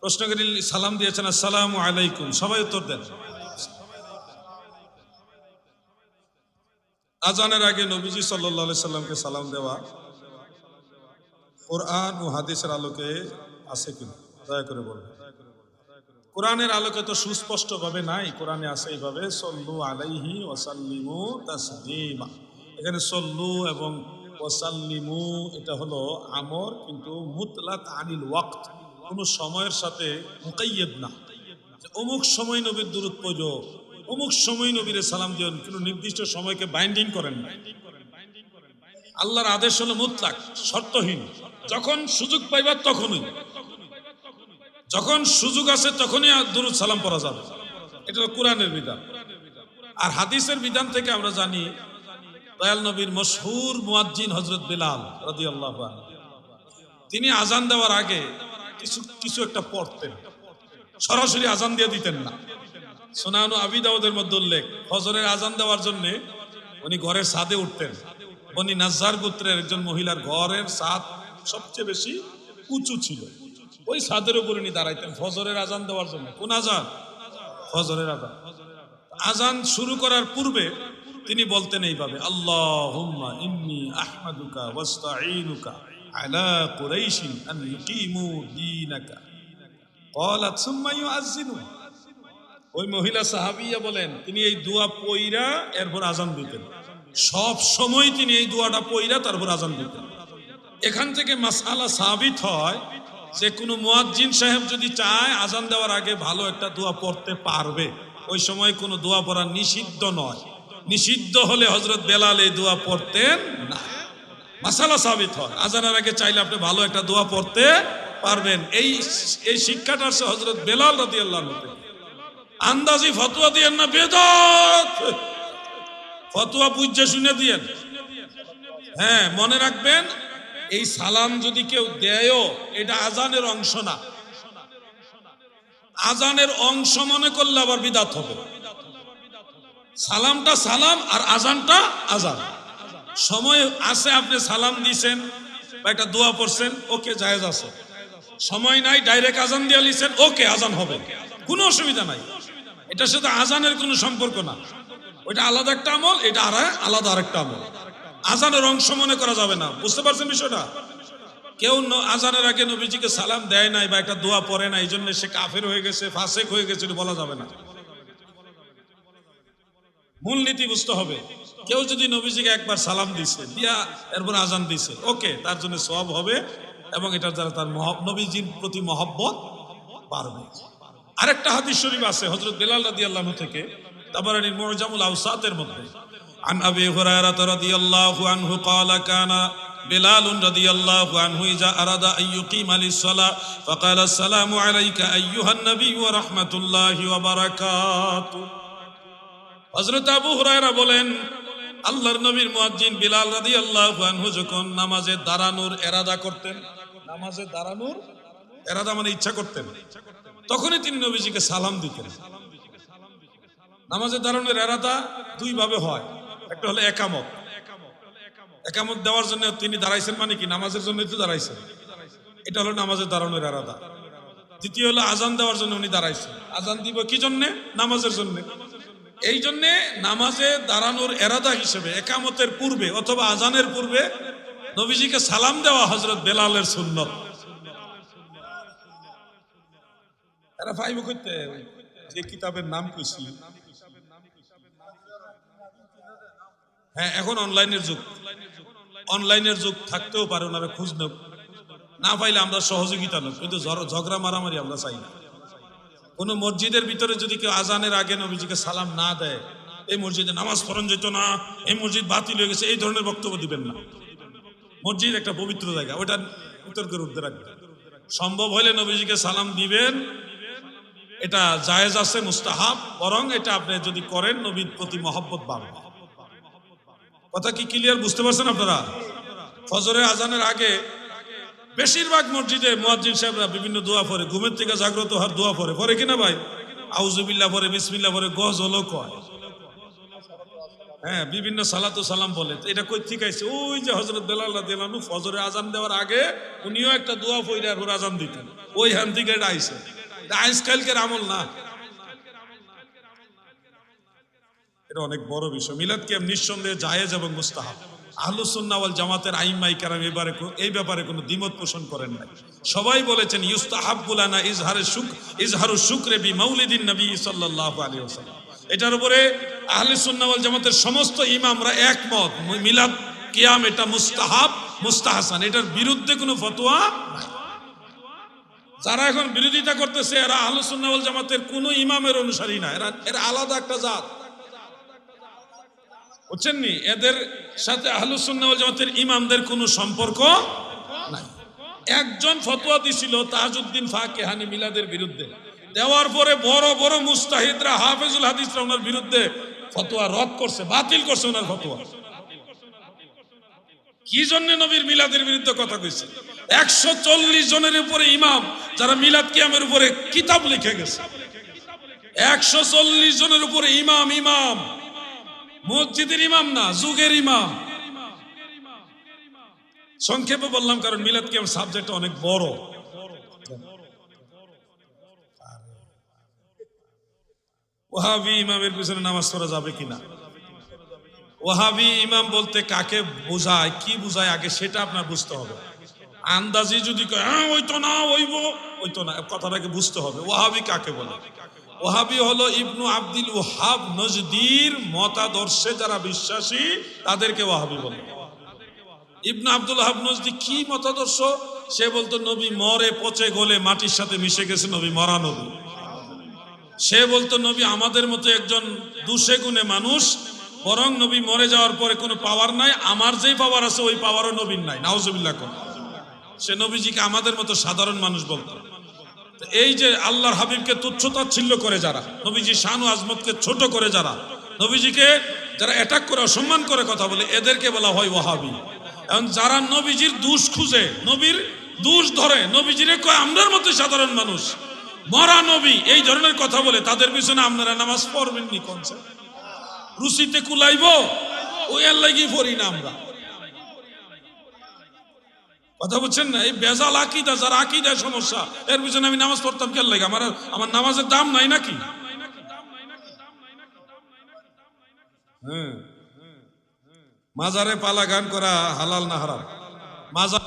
প্রশ্ন করি, সালাম দিয়েছেন, আসসালামু আলাইকুম, সবাই উত্তর দেন। আজানের আগে নবীজি সাল্লাল্লাহু আলাইহি সাল্লামকে সালাম দেওয়া কোরআন ও হাদিসের আলোকে আছে কিনা দয়া করে বলুন। কোরআনের আলোকে তো সুস্পষ্ট ভাবে নাই, কোরআনে আছে এইভাবে, সল্লু আলাইহি ওয়া সাল্লিমু তাসলিমা। এখানে সল্লু এবং ওয়াসাল্লিমু এটা হলো আমর, কিন্তু মুতলাক আনিল ওয়াক্ত, কোনো সময়ের সাথে মুকাইয়্যদ না, অমুক সময় নবীর দুরূদ পড়ো, অমুক সময় নবীর সালাম দিন, কোনো নির্দিষ্ট সময়কে বাইন্ডিং করেন না। আল্লাহর আদেশ হলো মুতলাক, শর্তহীন, যখন সুযোগ পাইবা তখনই, যখন সুযোগ আছে তখনই দুরূদ সালাম পড়া যাবে। এটা হলো কোরআনের বিধান। আর হাদিসের বিধান থেকে আমরা জানি, দয়াল নবীর মশহুর মুয়াজ্জিন হযরত বিলাল রাদিয়াল্লাহু আনহু, তিনি আজান দেওয়ার আগে কিছু একটা পড়তেন, সরাসরি আজান দিয়ে দিতেন না। সুনানু আবি দাউদের মধ্যে উল্লেখ, ফজরের আজান দেওয়ার জন্য উনি ঘরের ছাদে উঠতেন। বনি নাজ্জার গোত্রের একজন মহিলার ঘরের ছাদ সবচেয়ে বেশি উঁচু ছিল, ওই ছাদের উপর উনি দাঁড়াইতেন ফজরের আজান দেওয়ার জন্য। কোন আজান? ফজরের আজান। আজান শুরু করার পূর্বে তিনি বলতেন এইভাবে, আল্লাহুম্মা ইন্নী আহমাদুকা ওয়াস্তাঈনুকা আলা কুরাইশিন আন ইউকিমু দীনাকা ক্বালাত সুম্মা ইউআযযিনু। ওই মহিলা সাহাবিয়া বলেন, তিনি এই দোয়া পইরা এরপর আজান দিতেন। সব সময় তিনি এই দোয়াটা পইরা তারপর আজান দিতেন। এখান থেকে মাসআলা সাবিত হয় যে কোনো মুয়াজ্জিন সাহেব যদি চায় আজান দেওয়ার আগে ভালো একটা দোয়া পড়তে পারবে। ওই সময় কোনো দোয়া পড়া নিষিদ্ধ নয়। নিষিদ্ধ হলে হযরত বেলাল এই দোয়া পড়তেন না। মাসআলা সাবিত হয় আজানের আগে চাইলে আপনি ভালো একটা দোয়া পড়তে পারবেন। এই শিক্ষাটা আছে হযরত বেলাল রাদিয়াল্লাহু আনহু। আন্দাজি ফতোয়া দিয়েন না, বেদাত ফতোয়া বুঝে শুনে দিয়েন। হ্যাঁ, মনে রাখবেন, এই সালাম যদি কেউ দেয়ও এটা আজানের অংশ না। আজানের অংশ মনে করলে আবার বিদাত হবে। সালামটা সালাম আর আজানটা আজান। সময় আছে, আপনি সালাম দিয়েছেন বা একটা দোয়া পড়ছেন, ওকে জায়েজ আছে। সময় নাই, ডাইরেক্ট আজান দিয়ে লিছেন, ওকে আজান হবে, কোনো অসুবিধা নাই। এটার সাথে আজানের কোনো সম্পর্ক না। ওইটা আলাদা একটা আমল, এটা আলাদা আরেকটা আমল। আজানের অংশ মনে করা যাবে না। বুঝতে পারছেন বিষয়টা? কেউ আজানের আগে নবীজিকে সালাম দেয় নাই বা একটা দোয়া পড়ে না, এই জন্য সে কাফের হয়ে গেছে, ফাসেক হয়ে গেছে, এটা বলা যাবে না। মূলনীতি বুঝতে হবে। কেউ যদি নবীজিকে একবার সালাম দিছে, দিয়া এরপর আজান দিছে, ওকে, তার জন্য সওয়াব হবে এবং এটার দ্বারা তার নবীজির প্রতি মহব্বত বাড়বে। আরেকটা হাদিস শরীফ আছে হযরত বেলাল রাদিয়াল্লাহু আনহু থেকে, তাবারানীর মুআজামুল আওসাতের মধ্যে, আন আবি হুরায়রা রাদিয়াল্লাহু আনহু قال كان بلال رضي الله عنه إذا أراد أن يقيم للصلاة فقال السلام عليك أيها النبي ورحمة الله وبركاته। হযরত আবু হুরায়রা বলেন, আল্লাহর নবীর মুয়াজ্জিন বিলাল রাদিয়াল্লাহু আনহু যখন নামাজে দাঁড়ানোর ইরাদা করতেন, নামাজে দাঁড়ানোর ইরাদা মানে ইচ্ছা করতেন, তখনই তিনি নবীজিকে সালাম দিতেন। নামাজে দাঁড়ানোর ইরাদা দুই ভাবে হয়। একটা হলো একামত। একামত দেওয়ার জন্য তিনি দাঁড়াইছেন, মানে কি নামাজের জন্যই তো দাঁড়াইছেন, এটা হলো নামাজে দাঁড়ানোর ইরাদা। দ্বিতীয় হলো আজান দেওয়ার জন্য উনি দাঁড়াইছেন। আজান দিব কি জন্য? নামাজের জন্য। এই জন্য নামাজে দাঁড়ানোর ইরাদা হিসেবে একামতের পূর্বে অথবা আজানের পূর্বে নবীজিকে সালাম দেওয়া হযরত বেলালের সুন্নত। এরা ফাইব কইতে যে কিতাবের নাম কইছি, হ্যাঁ, এখন অনলাইনের যুগ। অনলাইনের যুগ থাকতেও পারে, ওনারা খোঁজ নেব, না পাইলে আমরা সহযোগিতা নেব, কিন্তু ঝগড়া মারামারি আমরা চাই না। কোন মসজিদের ভিতরে যদি কেউ আজানের আগে নবীজিকে সালাম না দেয়, এই মসজিদে নামাজ পড়ানো যেত না, এই মসজিদ বাতিল হয়ে গেছে, এই ধরনের বক্তব্য দিবেন না। মসজিদ একটা পবিত্র জায়গা, ওটা বিতর্কের ঊর্ধ্বে রাখবেন। সম্ভব হলে নবীজিকে সালাম দিবেন, এটা জায়েজ আছে, মুস্তাহাব। বরং এটা আপনি যদি করেন নবীর প্রতি মহব্বত বাড়বে। কথা কি ক্লিয়ার? বুঝতে পারছেন আপনারা? ফজরের আজানের আগে বেশিরভাগ মসজিদে মুয়াজ্জিন সাহেবরা বিভিন্ন দোয়া পড়ে, ঘুমের থেকে জাগ্রত হওয়ার দোয়া পড়ে, পড়ে কিনা ভাই? আউযুবিল্লাহ পড়ে, বিসমিল্লাহ পড়ে, গজল কয়, হ্যাঁ, বিভিন্ন সালাতু সালাম বলে। এটা কই ঠিক আছে? ওই যে হযরত বেলাল রাদিয়াল্লাহু আনহু ফজরের আজান দেওয়ার আগে উনিও একটা দোয়া পড়ে আর আজান দিতেন, ওই হান থেকে এটা আইছে। আজকালকের আমল না, এটা অনেক বড় বিষয়। মিলাদ কিয়াম নিঃসন্দেহে জায়েজ এবং মুস্তাহাব। আহলুস সুন্নাহ ওয়াল জামাতের আইম্মায়ে কেরাম এই ব্যাপারে কোনো দ্বিমত পোষণ করেন নাই। সবাই বলেছেন ইউস্তাহাব্বু লানা ইজহারু শুকরি বিমাউলিদিন নবী সাল্লাল্লাহু আলাইহি ওয়াসাল্লাম। এটার উপরে আহলে সুন্নাহ ওয়াল জামাতের সমস্ত ইমামরা একমত, মিলাদ কিয়াম এটা মুস্তাহাব, মুস্তাহসান, এটার বিরুদ্ধে কোনো ফতোয়া নাই। যারা এখন বিরোধিতা করতেছে এরা আহলে সুন্নাহ ওয়াল জামাতের কোনো ইমামের অনুসারী না, এরা আলাদা একটা জাত, বুঝছেন নি? এদের সাথে আহলুস সুন্নাহ ওয়াল জামাতের ইমামদের কোনো সম্পর্ক নাই। একজন ফতোয়া দিছিল তাজউদ্দিন ফাকিহানি মিলাদের বিরুদ্ধে, দেওয়ার পরে বড় বড় মুস্তাহিদরা, হাফেজুল হাদিসরা ওনার বিরুদ্ধে ফতোয়া রদ করছে, বাতিল করছে ওনার ফতোয়া। কি জন্য নবীর মিলাদের বিরুদ্ধে কথা কইছে? 140 জনের উপরে ইমাম যারা মিলাদ কিয়ামের উপরে কিতাব লিখে গেছে। 140 জনের উপরে ইমাম, ইমাম মসজিদের ইমাম না, যুগের ইমাম। সংক্ষেপে বললাম কারণ মিলাদ কিয়াম সাবজেক্ট অনেক বড়। ওয়াহাবি ইমামের পিছনে নামাজ পড়া যাবে কিনা, ওয়াহাবি ইমাম বলতে কাকে বোঝায়, কি বোঝায় আগে সেটা আপনার বুঝতে হবে। আন্দাজি যদি কয় হ্যাঁ ওই তো না, ওই তো না, কথাটাকে বুঝতে হবে। ওয়াহাবি কাকে বলে? ওয়াহাবি হলো ইবনু আব্দুল ওয়াহাব নজদির মতাদর্শে যারা বিশ্বাসী তাদেরকে ওয়াহাবি বলে। ইবনু আব্দুল ওয়াহাব নজদি কি মতাদর্শ? সে বলতো নবী মরে পচে গলে মাটির সাথে মিশে গেছে, নবী মরা নবী। সে বলতো নবী আমাদের মতো একজন দুশে গুণে মানুষ, বরং নবী মরে যাওয়ার পরে কোনো পাওয়ার নাই, আমার যেই পাওয়ার আছে ওই পাওয়ারও নবীর নাই, নাউজুবিল্লাহ। কোন সে নবীজিকে আমাদের মতো সাধারণ মানুষ বলতো। এই যে আল্লাহর হাবিবকে তুচ্ছতাচ্ছিল্য করে যারা, নবীজি শান ও আজমতকে ছোট করে যারা, নবীজিকে যারা অ্যাটাক করে অসম্মান করে কথা বলে, এদেরকে বলা হয় ওয়াহাবি। এখন যারা নবীজির দোষ খুঁজে, নবীর দোষ ধরে, নবীজিরে কয় আমরার মতো সাধারণ মানুষ, মরা নবী, এই ধরনের কথা বলে, তাদের পিছনে আপনারা নামাজ পড়বেন নি? কোনছে রুচিতে কুলাইব ও এর লাগি পড়ি না আমরা। কথা বুঝছেন না? এই বেজাল আকীদা, যার আকীদায় সমস্যা, এর পিছনে আমি নামাজ পড়তাম কেন লাগে? আমার নামাজের দাম নাই নাকি? হ্যাঁ, মাজারে পালা গান করা হালাল না হারাম? মাজার